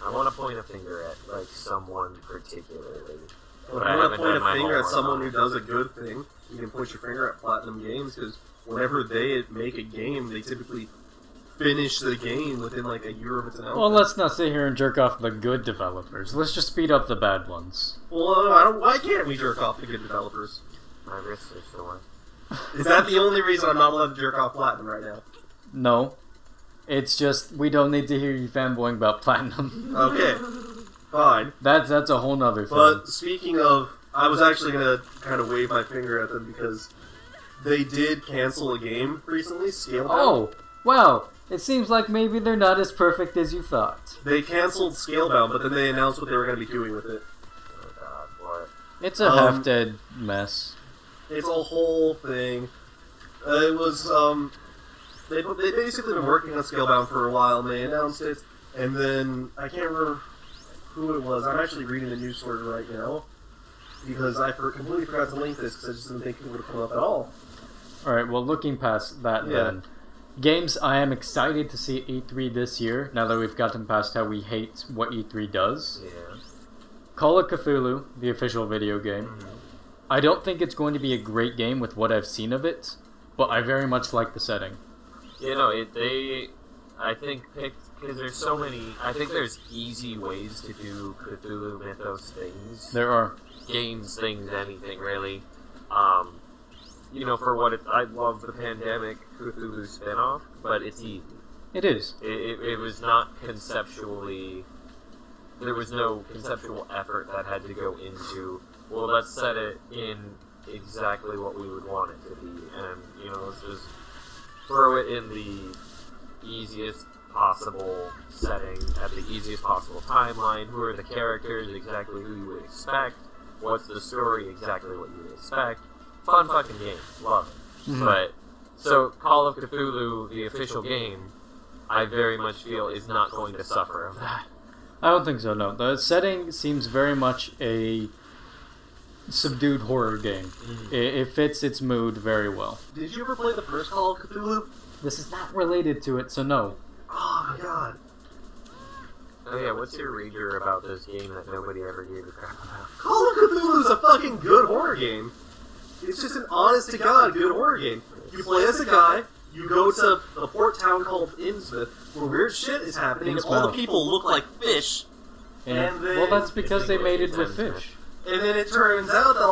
I want to point a finger at, someone particularly. Well, if you want to point a finger at someone who does a good thing, you can point your finger at Platinum Games, because whenever they make a game, they typically finish the game within a year of its announcement. Well, let's not sit here and jerk off the good developers. Let's just speed up the bad ones. Well, why can't we jerk off the good developers? My wrist is sore. Is that the only reason I'm not allowed to jerk off Platinum right now? No. It's just, we don't need to hear you fanboying about Platinum. Okay. Fine. That's a whole nother thing. But speaking of, I was actually going to kind of wave my finger at them because they did cancel a game recently, Scalebound. Oh, well, it seems like maybe they're not as perfect as you thought. They canceled Scalebound, but then they announced what they were going to be doing with it. Oh god, what? It's a half-dead mess. It's a whole thing. It was, they basically been working on Scalebound for a while, and they announced it, and then, I can't remember who it was. I'm actually reading the news story right now, because I completely forgot to link this, because I just didn't think it would have come up at all. Alright, well, looking past that then. Games I am excited to see at E3 this year, now that we've gotten past how we hate what E3 does. Yeah. Call of Cthulhu, the official video game. Mm-hmm. I don't think it's going to be a great game with what I've seen of it, but I very much like the setting. I think because there's so many, I think there's easy ways to do Cthulhu Mythos things. There are. Games, things, anything, really. For what I love the Pandemic Cthulhu spinoff, but it's easy. It is. It was not conceptually, there was no conceptual effort that had to go into, well, let's set it in exactly what we would want it to be, and, let's just throw it in the easiest possible setting, at the easiest possible timeline. Who are the characters? Exactly who you would expect. What's the story? Exactly what you would expect. Fun fucking game. Love it. Mm-hmm. But, so, Call of Cthulhu, the official game, I very much feel is not going to suffer of that. I don't think so, no. The setting seems very much a subdued horror game. Mm-hmm. It fits its mood very well. Did you ever play the first Call of Cthulhu? This is not related to it, so no. Oh my god. Oh yeah, what's your reader about this game that nobody ever gave a crap about? Call of Cthulhu is a fucking good horror game. It's just an honest-to-God good horror game. You play as a guy, you go to a port town called Innsmouth, where weird shit is happening, and all the people look like fish. And then, well, that's because they made it with fish. And then it turns out that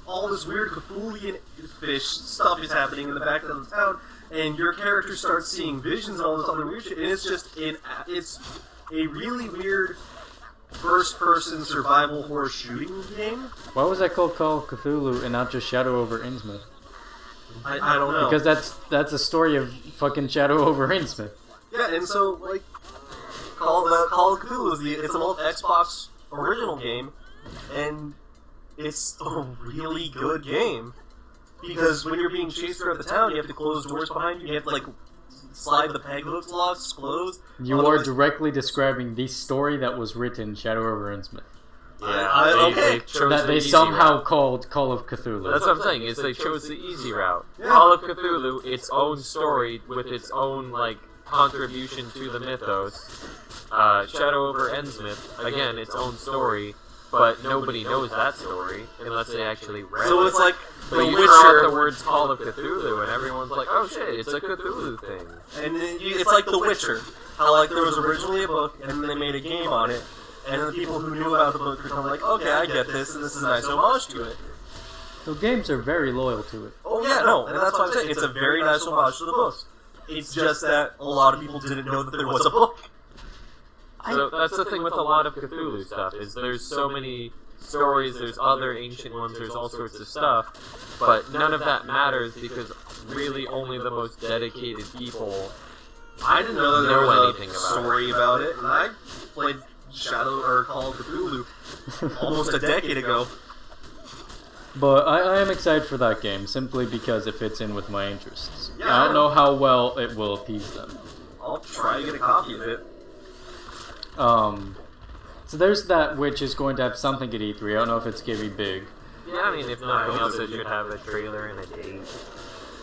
all this weird Cthulhian fish stuff is happening in the back of the town, and your character starts seeing visions and all this other weird shit, and it's just it's a really weird first-person survival horror shooting game. Why was that called Call of Cthulhu and not just Shadow over Innsmouth? I don't know. Because that's a story of fucking Shadow over Innsmouth. Yeah, and so Call of Cthulhu it's an old Xbox original game, and it's a really good game. Because when you're being chased throughout the town, you have to close doors behind you. You have to slide the peg hooks locks closed. You are directly describing the story that was written, Shadow over Innsmouth. Yeah, they somehow called Call of Cthulhu. That's what I'm saying, is they chose the easy route. Yeah. Call of Cthulhu, its own story with its own, contribution to the mythos. Shadow over Innsmouth, again, its own story, but nobody knows that story unless they actually read it. So it's like But you throw out the words Call of Cthulhu, and everyone's like, oh shit, it's a Cthulhu thing. And then it's like The Witcher. How, there was originally a book, and they made a game on it, and the people who knew about the book were kind of like, okay, I get this, and this is a nice homage to it. So games are very loyal to it. Oh yeah, no, and that's what I'm saying. It's a very nice homage to the books. It's just that a lot of people didn't know that there was a book. So that's the thing with a lot of Cthulhu stuff, is there's so many stories, there's other ancient ones, there's all sorts of stuff, but none of that matters because really only the most dedicated people I didn't know that there was anything a about story about it, and I played Shadow or Call of Cthulhu almost a decade ago. But I am excited for that game, simply because it fits in with my interests. Yeah, I don't know how well it will appease them. I'll try to get a copy of it. So there's that, which is going to have something at E3. I don't know if it's going to be big. Yeah, I mean, if nothing else, it should have a trailer and a date.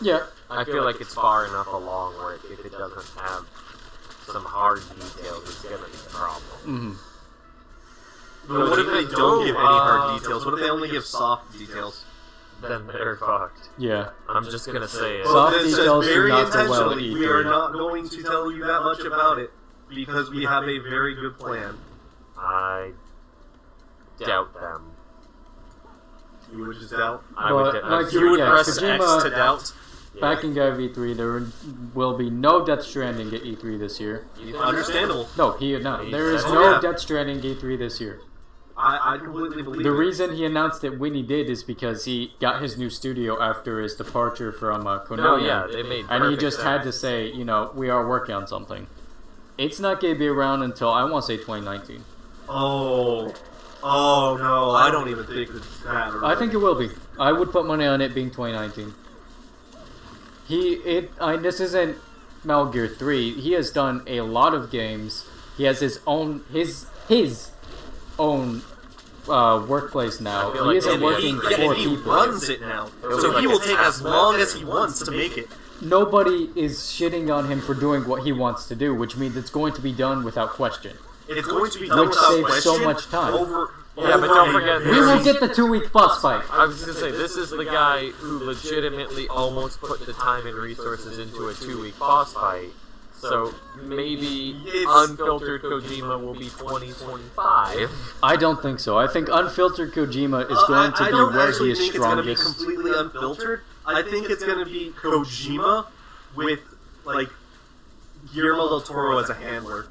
Yeah. I feel like it's far enough along where if it doesn't have some hard details, it's gonna be a problem. Mm-hmm. But what if they don't give any hard details? What if they only give soft details? Then they're fucked. Yeah. I'm just gonna say it. Soft Well, it says details do very not do well at intentionally, we are E3. not going to tell you that much about it because we have a very good plan. I doubt them. You would just doubt. I But, would, like, You would yeah, press Kojima- X to doubt. Backing out of E3, there will be no Death Stranding at E3 this year. Understandable. No, there is Oh, no yeah. Death Stranding E3 this year. I completely believe The it. reason he announced it when he did is because he got his new studio after his departure from Konami. No, yeah, they made And he perfect just had to sense. say, we are working on something. It's not going to be around until, I want to say, 2019. Oh no, I don't even think it's that. I think it will be. I would put money on it being 2019. This isn't Metal Gear 3. He has done a lot of games. He has his own workplace now. I feel He like isn't working for he people. runs it now, Feels so like he will it's take as long as he wants to make it. Nobody is shitting on him for doing what he wants to do, which means it's going to be done without question. It's going to be done Which without saves question. so much time. Yeah, but don't forget, We will get the 2-week boss fight. I was gonna say, this is the guy who legitimately almost put the time and resources into a 2-week boss fight. So maybe unfiltered Kojima will be 2025. I don't think so. I think unfiltered Kojima is going to I be don't where actually he is think it's going to be strongest. completely unfiltered. I think it's going to be Kojima with like Guillermo del Toro as a handler.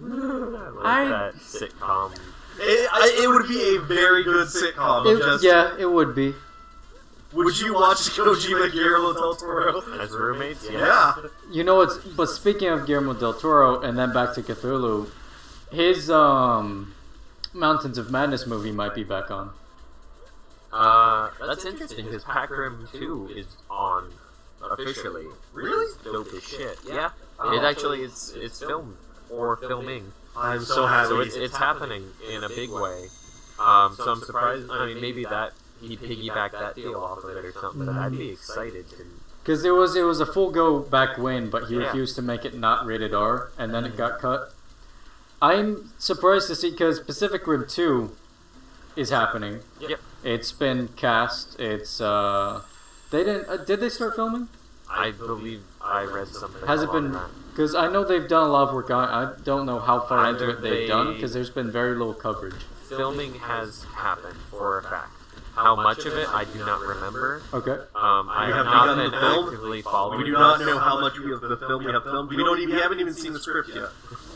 I like that sitcom. It would be a very good sitcom. It would be. Would you watch Kojima Guillermo del Toro? As roommates? Yeah. You know what's? But speaking of Guillermo del Toro, and then back to Cthulhu, his Mountains of Madness movie might be back on. That's interesting because Pac Rim 2 is on officially. Really? It's dope as shit. Yeah. Oh. It actually it's filmed or filming. I'm so happy. So it's happening in a big way. So I'm surprised. I mean, maybe that he piggybacked that deal off of it or something. But I'd be excited to. Because it was a full go back when, but he Yeah. refused to make it not rated R, and then it got cut. I'm surprised to see because Pacific Rim 2 is happening. Yep. It's been cast. It's they didn't. Did they start filming? I believe I read something. Has it along been? that. Because I know they've done a lot of work on it. I don't know how far into Either it they've done they- because there's been very little coverage. Filming has happened for a fact. How much of it, I do not remember. Okay. I We have have not begun been the film. actively following We do this. not know how much of the film we have filmed. We haven't even seen the script yet.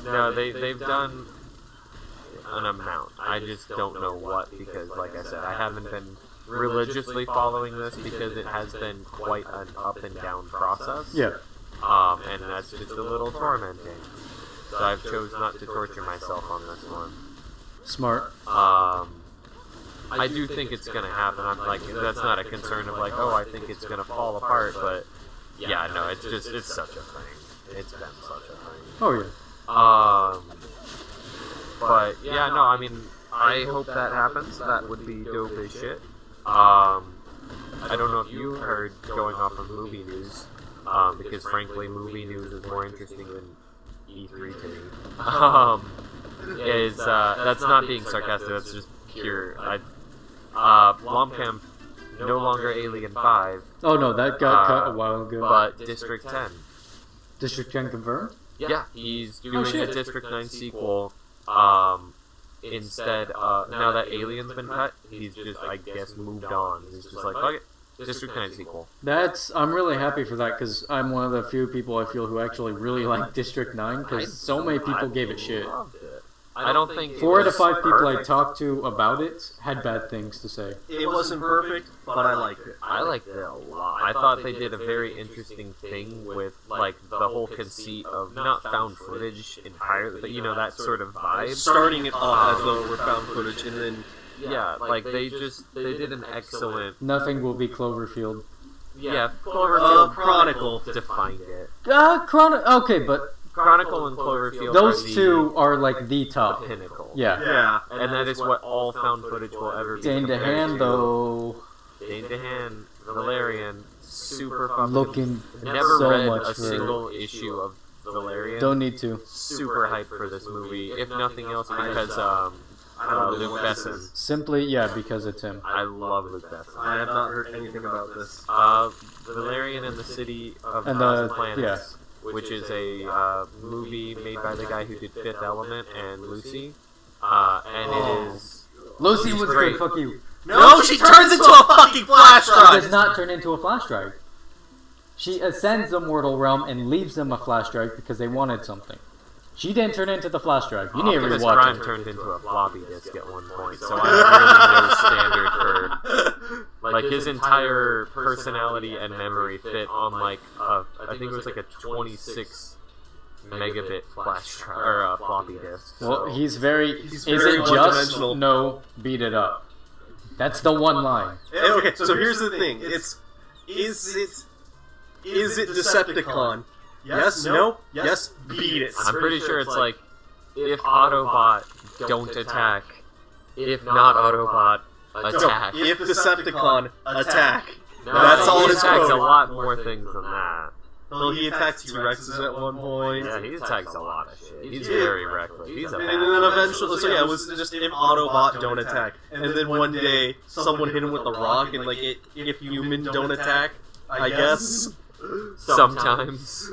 No, they've done an amount. I just don't know what because, like I said, I haven't been religiously following this because it has been quite an up and down process. Yeah. And that's just a little tormenting. So I've chose not to torture myself on this one. Smart. I do think it's gonna happen. I'm like, that's not a concern of like, oh, I think it's gonna fall apart, but yeah, no, it's such a thing. It's been such a thing. Oh yeah. But yeah, no, I mean, I hope that happens. That would be dope as shit. I don't know if you heard going off of movie news, because frankly, movie news is more interesting than E3 to me. That's not being sarcastic. That's just pure. Blomkamp, no longer Alien 5, Oh no, that got cut a while ago. but District 10. District 10 confirmed? Yeah, he's doing shit. a District 9 sequel. Instead, now that Alien's been cut, he's just, I guess, moved on. He's just like, fuck it, District 9 sequel. I'm really happy for that because I'm one of the few people I feel who actually really like District 9 because so many people gave it shit. Loved it. I don't think 4 out of it was 5 people I perfect. talked to about it had bad things to say. It wasn't perfect, but I liked it. I liked it a lot. I thought they did a very interesting thing with, like, the whole conceit of not found footage entirely, but, you know, that sort of vibe. Starting it off as though it were found footage, and then Yeah, like they did an excellent. Nothing will be Cloverfield. Yeah, Cloverfield Chronicle defined it. Okay, but Chronicle and Cloverfield. those two are like the the top. pinnacle. Yeah. And that is what all found footage will ever be. Dane DeHaan, though, Dane DeHaan, Valerian, super fucking. looking Never so read much a for single issue of Valerian. Don't need to. Super hyped for this movie, if nothing else because Luke Besson. Simply, yeah, because it's him. I love Luke Besson. I have not heard anything about this. Valerian and the City of And Thousand the- Planets, which is a movie made by the guy who did Fifth Element and Lucy. And it is. Lucy was great. good, fuck you. No, she turns into a fucking flash She drive! does not turn into a flash drive. She ascends the mortal realm and leaves them a flash drive because they wanted something. She didn't turn into the flash drive. You need to Optimus rewatch Prime it. turned into a floppy disk at one point, so I have really no standard for like his entire personality and memory fit on like I think it was like a 26 megabit flash drive or floppy disk. Well, So. he's very. He's Is very it just one-dimensional. no? Beat it up. That's the one line. Okay, so here's the thing. Is it Decepticon? Yes, no, yes, beat it. I'm pretty sure it's like if Autobot don't attack, if not Autobot attack. If Decepticon attack. No, That's all he it's attacks a code. lot more things than that. Well, he attacks T-Rexes at one point. Yeah, he attacks a lot of shit. He's very reckless. He's a And bad then guy. eventually, so yeah, it was just if Autobot don't attack. And then one day, someone hit him with a rock, and like, if humans don't attack, I guess. Sometimes.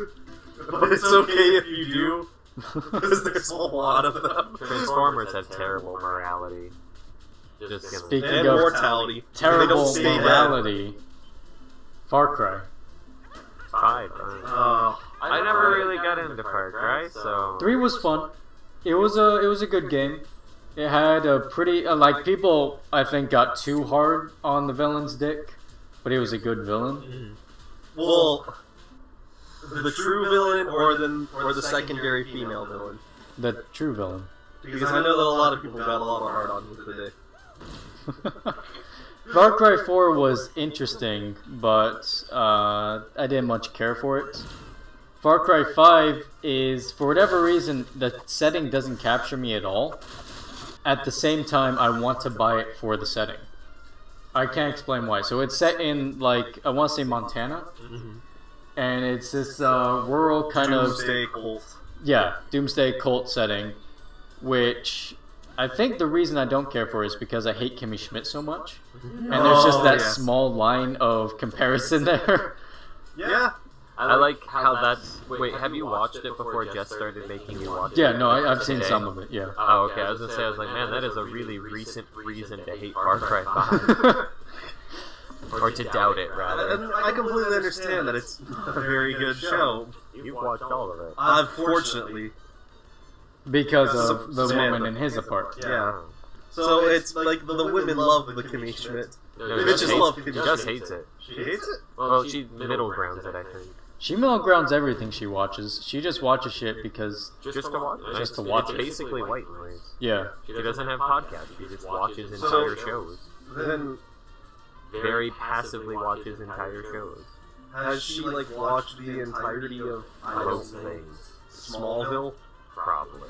But it's okay if you do, because there's a lot of them. Transformers have terrible morality. Just gonna Speaking And of mortality. They terrible don't stay dead. morality, Far Cry. 5. I never really got into Far Cry, so 3 was fun. It was a good game. It had a pretty like people I think got too hard on the villain's dick, but it was a good villain. Well, the true villain or the secondary female villain? The true villain. Because I know that a lot of people got a lot of hard on with today. Far Cry 4 was interesting, but I didn't much care for it. Far Cry 5 is, for whatever reason, the setting doesn't capture me at all. At the same time, I want to buy it for the setting. I can't explain why. So it's set in, like, I want to say Montana. And it's this rural kind Doomsday cult. yeah, Doomsday cult setting, which I think the reason I don't care for is because I hate Kimmy Schmidt so much. And there's just that small line of comparison there. Yeah. I like how that's. Wait, have you watched it before Jess started making you watch it? Yeah, no, I've seen some of it, yeah. Oh, okay. I was gonna say, I was like, man, that is a really recent reason to hate Far Cry 5. Or to doubt it, rather. And I completely understand that it's a very good show. You've watched all of it. Unfortunately. Because of the Samantha. woman in his apartment. Yeah. So it's like the women love the Kimmy Schmidt. No, Bitches Jess love hates, Kimmy Jess Schmidt. hates it. She hates it? Well, she middle grounds it, I think. She middle grounds everything she watches. She just watches shit because, Just to watch it. Just to watch It's it. basically white noise. yeah. She doesn't have podcasts. She just watches So- entire shows. Then Very passively watches entire shows. has she like watched the entirety of Most things. Smallville? Probably.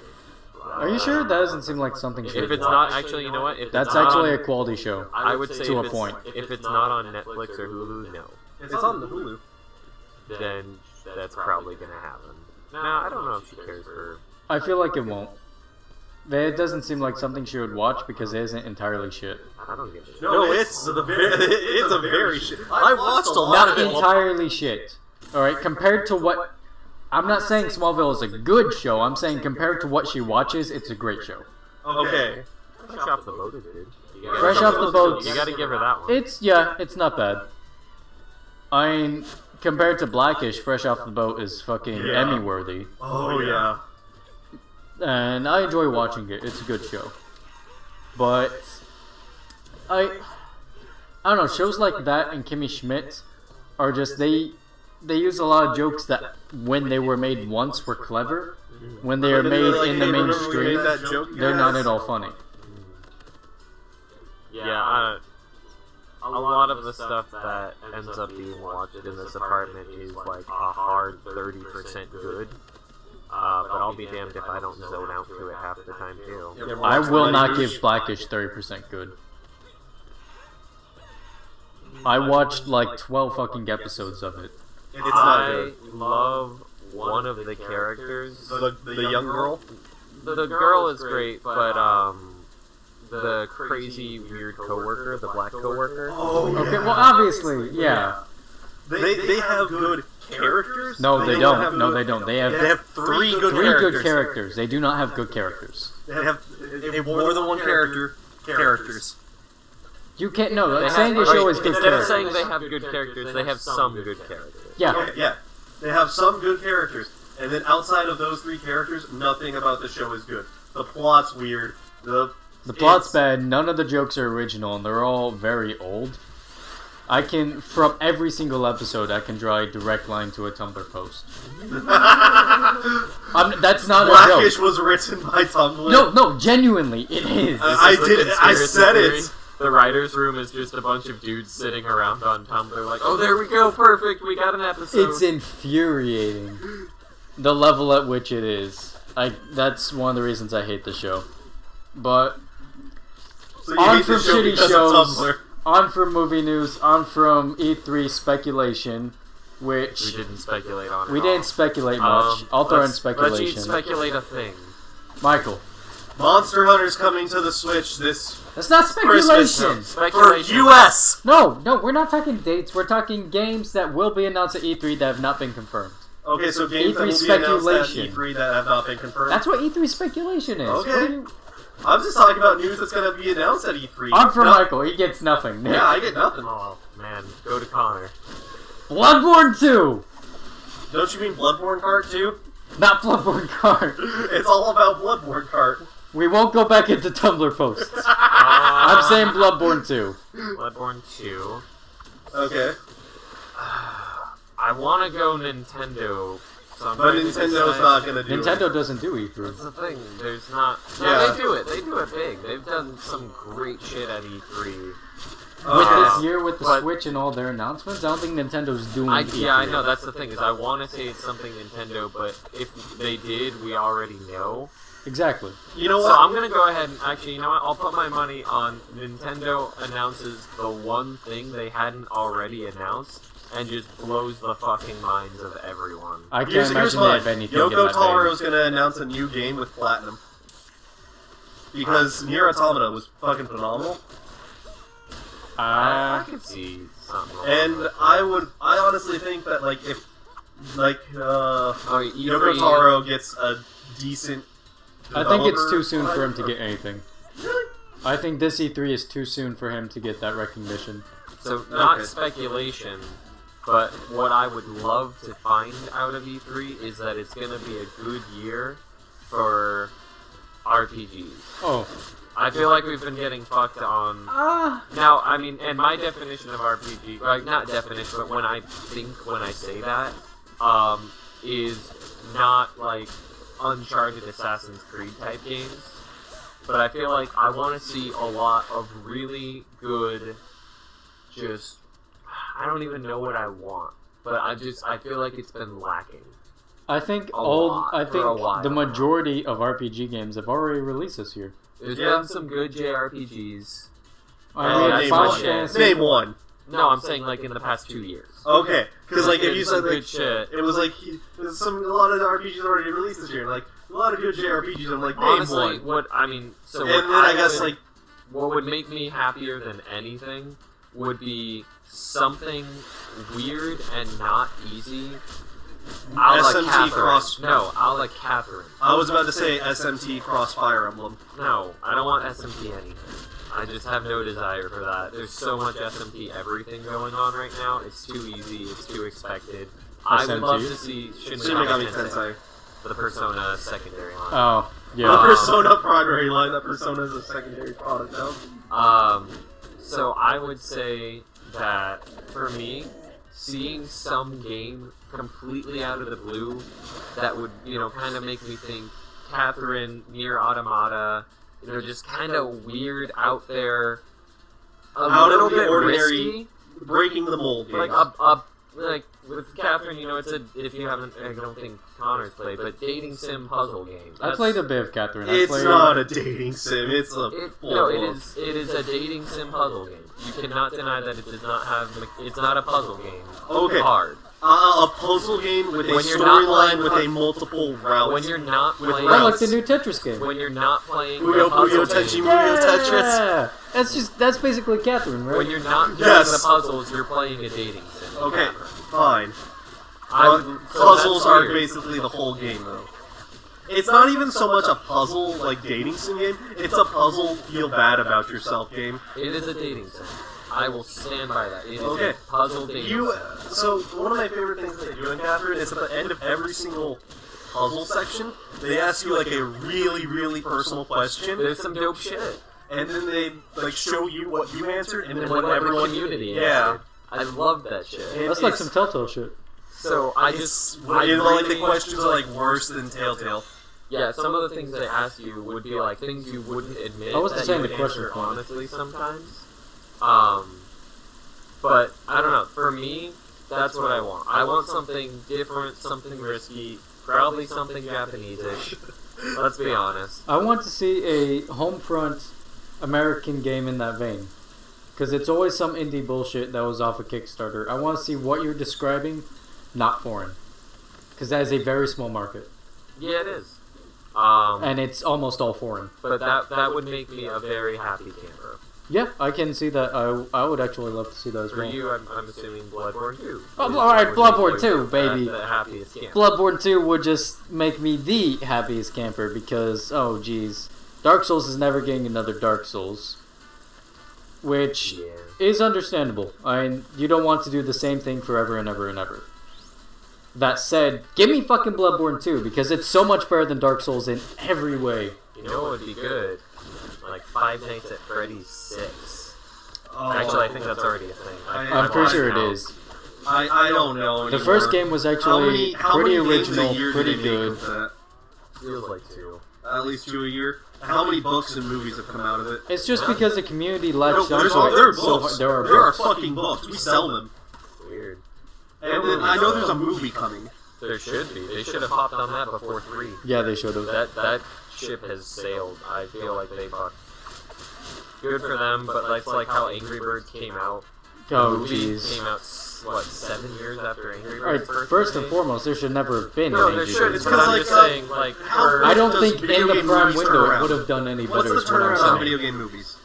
Are you sure? That doesn't seem like something she If would it's watch. not, actually, you know what? If That's it's not actually on- a quality show. I would say to if a it's- point. If it's not on Netflix or Hulu, no. It's on the Hulu. Then that's probably gonna happen. Nah, I don't know if she cares for. I feel like it won't. It doesn't seem like something she would watch because it isn't entirely shit. I don't give a shit. No, it's a very shit. I watched a lot Not of it. entirely shit. Alright, compared to what... I'm not saying Smallville is a good show, I'm saying compared to what she watches, it's a great show. Okay. Fresh Off the Boat is good. Fresh Off the Boat. You gotta give her that one. It's not bad. I mean, compared to Blackish, Fresh Off the Boat is fucking Yeah. Emmy-worthy. Oh yeah. And I enjoy watching it. It's a good show. But I don't know, shows like that and Kimmy Schmidt are just they use a lot of jokes that when they were made once were clever. When they are made in the mainstream, they're not at all funny. A lot of the stuff that ends up being watched in this apartment is like a hard 30% good. But I'll be damned if I don't zone out to it half the time too. I will not give Blackish 30% good. I watched like 12 fucking episodes of it. It's not I good. love one of the characters. The young girl? The girl is great, but the crazy weird coworker, the black coworker. Oh, yeah. Okay, well, obviously, yeah. They have good characters? No, they don't. No, they don't. They They have have three good three characters. good characters. They do not have good characters. They have more than one characters. You can't. No, They saying have- the show is right, good instead of characters. saying they have good characters, they have some good characters. Yeah. Okay, yeah. They have some good characters. And then outside of those three characters, nothing about the show is good. The plot's weird. The plot's bad. None of the jokes are original, and they're all very old. I can, from every single episode, I can draw a direct line to a Tumblr post. That's not a Blackish joke. was written by Tumblr. No, genuinely, it is. I Is this a did it. I conspiracy said theory? it. The writer's room is just a bunch of dudes sitting around on Tumblr like, oh, there we go, perfect, we got an episode. It's infuriating. The level at which it is. That's one of the reasons I hate the show. But So you on hate the from show shitty because of shows, Tumblr. on from movie news, on from E3 speculation, which We didn't speculate on it. we didn't speculate much. I'll throw in Let's speculation. each speculate a thing. Michael, Monster Hunter's coming to the Switch this that's not Christmas speculation. for Speculation. US. No, we're not talking dates. We're talking games that will be announced at E3 that have not been confirmed. Okay, so games that E3 will be announced at speculation. E3 that have not been confirmed. That's what E3 speculation is. Okay. What do you- I'm just talking about news that's going to be announced at E3. I'm from No- Michael. He gets nothing. Yeah, I get nothing. Oh, man, go to Connor. Bloodborne 2! Don't you mean Bloodborne Kart too? Not Bloodborne Card. It's all about Bloodborne Kart. We won't go back into Tumblr posts. I'm saying Bloodborne 2. Bloodborne 2. Okay. I want to go Nintendo. So I'm But going to Nintendo's decide- not going to do Nintendo it. doesn't do E3. That's the thing. There's not. No, Yeah. they do it. They do it big. They've done some great shit at E3. With Okay. this year, with the But- Switch and all their announcements, I don't think Nintendo's doing E3. Yeah, I know. That's the thing. Is I want to say it's something Nintendo, but if they did, we already know. Exactly. You know So what? I'm gonna go ahead and actually, you know what? I'll put my money on Nintendo announces the one thing they hadn't already announced and just blows the fucking minds of everyone. I can't Here's imagine they mine. have anything in Yoko that Taro's going to announce a new game with Platinum. Because Nier Automata was fucking phenomenal. I could see something. wrong And with I honestly think that, like, if, like, oh, Yoko E3 Taro gets a decent I think it's developer too soon for him to behind get anything. Really? I think this E3 is too soon for him to get that recognition. So not Okay. speculation, but what I would love to find out of E3 is that it's gonna be a good year for RPGs. Oh. I feel like we've been getting fucked on. Now, I mean, and my definition of RPG, like not definition, but when I say that, is not like Uncharted, Assassin's Creed type games. But I feel like I want to see a lot of really good, I don't even know what I want, but I feel like it's been lacking. I think lot I for think a while the now. majority of RPG games have already released this year. There's Yeah. been some good JRPGs. I mean, name Final one. Fantasy. Name one. No, I'm saying like in the past 2 years. Okay, because like if There's you some said like good shit. it was like there's a lot of RPGs already released this year, like a lot of good JRPGs. I'm like name Honestly, one. So And what then I guess would- like what would make me happier than anything would be something weird and not easy. A la SMT Catherine. cross- No, a la Catherine. I was about to say SMT Cross Fire Emblem. No, I don't want SMT anything. I just have no desire for that. There's so much SMT everything going on right now. It's too easy. It's too expected. I would love to see Shin Shin Megami Megami Tensei. for the Persona secondary line. Oh, The yeah. Persona primary line. That Persona is a secondary product now. So I would say that for me, seeing some game completely out of the blue that would, kind of make me think Catherine, Nier Automata, just kind of weird out there, out little of the bit ordinary, risky. breaking the mold. Like games. like with Catherine, you know, it's a if you haven't, I don't think Connor's played, but dating sim puzzle game. I played a bit of Catherine. It's not a dating sim. It's a it is a dating sim puzzle game. You cannot deny that it does not have. It's not a puzzle game. Okay. Hard. A puzzle game with a storyline with a multiple routes. When you're not playing, I like the new Tetris game. when you're not playing Puyo the puzzle Puyo Tenchi game, Muyo Tetris. Yeah, that's basically Catherine, right? when you're not doing Yes. the puzzles, you're playing a dating sim. Okay, fine. So Puzzles that's are weird. basically the whole game, though. It's not even so much a puzzle like dating sim game. It's a puzzle feel bad about yourself game. It is a dating sim. I will stand by that. It is Okay. a puzzle dating sim. So one of my favorite things they do in Catherine is at the end of every single puzzle section, they ask you like a really, really personal question, There's some dope shit. and then they like show you what you answered, and then And what what the everyone community yeah. answered. I love that shit. And That's like it's- some Telltale shit. So I like the questions are like worse than Telltale. Yeah, some of the things they ask you would be like things you wouldn't admit I wasn't that saying you the would question answer was funny. honestly sometimes. But I don't know. For me, that's what I want. I want something different, something risky, probably something Japanese-ish. Let's be honest. I want to see a homefront American game in that vein. Because it's always some indie bullshit that was off a Kickstarter. I want to see what you're describing, not foreign. Because that is a very small market. Yeah, it is. And it's almost all foreign. But that would make me a very happy camper. Yeah, I can see that. I would actually love to see that as For well. you, I'm assuming Bloodborne 2. Oh, alright, Bloodborne 2, baby. The happiest camper. Bloodborne 2 would just make me the happiest camper because, oh geez, Dark Souls is never getting another Dark Souls. Which Yeah. is understandable. I mean, you don't want to do the same thing forever and ever and ever. That said, give me fucking Bloodborne 2 because it's so much better than Dark Souls in every way. You know what would be good? Like Five Nights at Freddy's 6. Oh. Actually, I think that's already a thing. I'm pretty sure it is. I don't know The anymore. first game was actually pretty games a original, year do pretty they make good. with that? Feels like 2. At least 2 a year. How many books and movies have come out of it? It's just Yeah. because the community No, latched there onto are it. books. There are There are books. fucking books. We sell them. Weird. And then I know there's a movie coming. There should be. They should have hopped on that before 3. Yeah, they should have. That ship has sailed. I feel like they fucked. Good for them, but that's like how Angry Birds came out. Oh, The movie jeez. came out, what, 7 years after Angry Alright, Birds first and released? foremost, there should never have been No, an there Angry should. Birds. But I'm like, just saying, like, how for- I don't Does think video in the game Prime movies window turn it around? would have done any What's better. the is what I'm turnaround on saying. video game movies?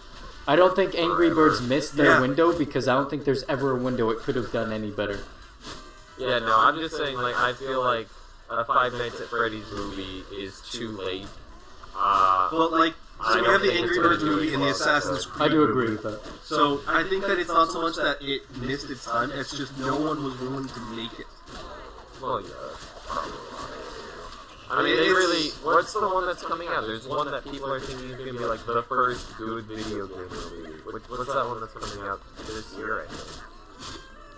I don't think Angry Birds missed their Yeah. window because I don't think there's ever a window it could have done any better. Yeah, no, I'm just saying, like, I feel like a Five Nights at Freddy's movie is too late. But like, I so we don't have the think Angry it's gonna Birds do movie as and the well, Assassin's so- Creed I do movie. agree with that. So I think that it's not so much that it missed its time, it's just no one was willing to make it. Well, yeah, probably. I mean, they really. What's the one that's coming out? There's one that people are thinking is gonna be like the first good video game movie. What's that one that's coming out this year? I think.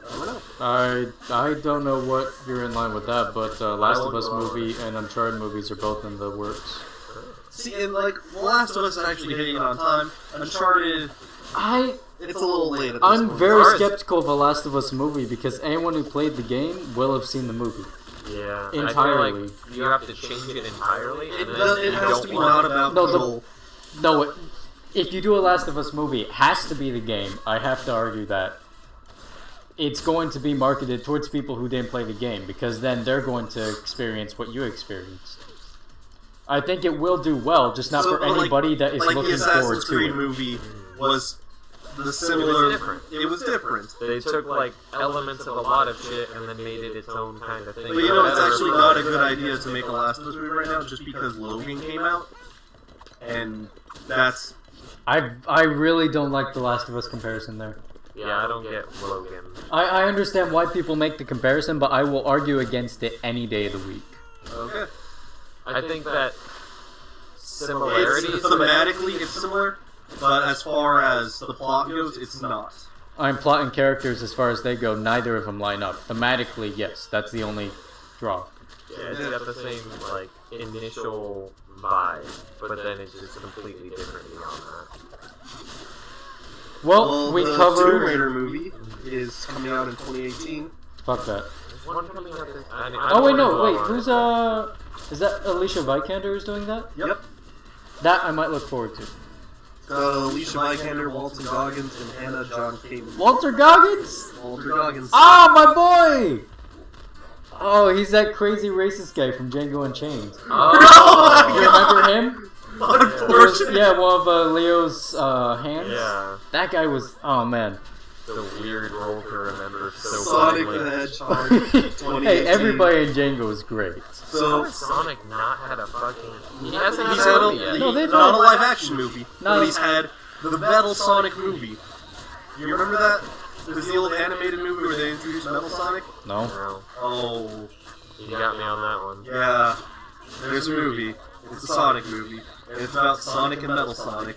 I don't know. I don't know what you're in line with that, but Last of Us movie and Uncharted movies are both in the works. See, and like, The Last of Us is actually hitting it on time. Uncharted, it's a little late at this I'm point. very Ours- skeptical of a Last of Us movie because anyone who played the game will have seen the movie. Yeah, I Entirely. feel like you have to change it entirely, and then It you has don't to be want not it. about No, the- Joel. No, if you do a Last of Us movie, it has to be the game. I have to argue that. It's going to be marketed towards people who didn't play the game because then they're going to experience what you experienced. I think it will do well, just not for like- anybody that is like looking the forward Assassin's to Creed it. movie was the similar. different. It was different. They took like elements of a lot of shit and then made it its own kind of thing. But you know, it's actually not a good idea to make a Last of Us movie right now, just because Logan came out, and that's I really don't like the Last of Us comparison there. Yeah, I don't get Logan. I understand why people make the comparison, but I will argue against it any day of the week. okay. I think that similarities. Thematically, it's similar, but as far as the plot goes, it's not. I'm plot and characters as far as they go, neither of them line up. Thematically, yes, that's the only draw. Yeah, it's got the same like initial vibe, but then it's just completely different beyond that. Well, we the covered. Tomb Raider movie is coming out in 2018. Fuck that. There's one coming out this. Oh wait, no, wait. Who's Is that Alicia Vikander who's doing that? Yep. That I might look forward to. Alicia Vikander, Walton Goggins, and Hannah John Kamen. Walter Goggins. Walter Goggins. Ah, my boy. Oh, he's that crazy racist guy from Django Unchained. Oh, You remember him? Unfortunately. Yeah, one of Leo's hands. Yeah. That guy was. Oh man. The weird role to remember so Sonic fondly. the Hedgehog. 2018. Hey, everybody in Django is great. How So has Sonic not had a fucking... He hasn't he's had had a a, movie yet. No, they've not had- a live action movie, Not but a- he's had the Metal Sonic movie. You remember that? It was the old animated movie where they introduced Metal Sonic. No. No, Oh, you got me on that one. yeah. There's a movie. It's a Sonic movie, and it's about Sonic and Metal Sonic.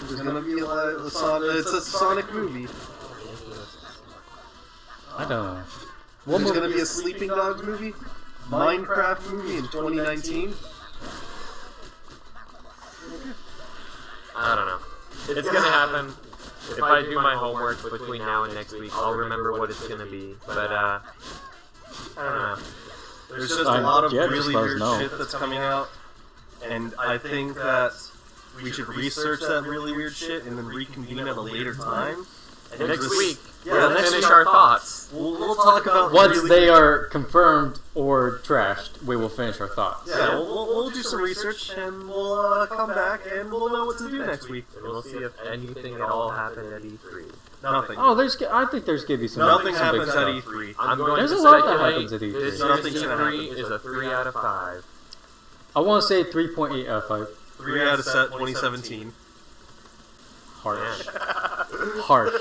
There's gonna be a Sonic. It's a Sonic movie. I don't know. What There's movie? gonna be a Sleeping Dogs movie, Minecraft movie in 2019. I don't know. It's gonna happen. If I do my homework between now and next week, I'll remember what it's gonna be. But, I don't know. There's just a lot of yeah, really just let us weird know. shit that's coming out, and I think that we should research that really weird shit and then reconvene at a later time. And Next just- week, yeah, we'll next finish week. our thoughts. We'll talk about Once really they are confirmed or trashed, we will finish our thoughts. Yeah, we'll do some research and we'll come back and we'll know what to do next week. And we'll see if anything at all happened at E3. Nothing. Oh, I think there's gonna be some. Nothing some big happens at stuff. E3. I'm going There's to a lot that speculate happens at E3. this year's Nothing's gonna E3 happen. is a 3 out of 5. I want to say 3.8 out of 5. 3 out of 2017. Harsh. Harsh.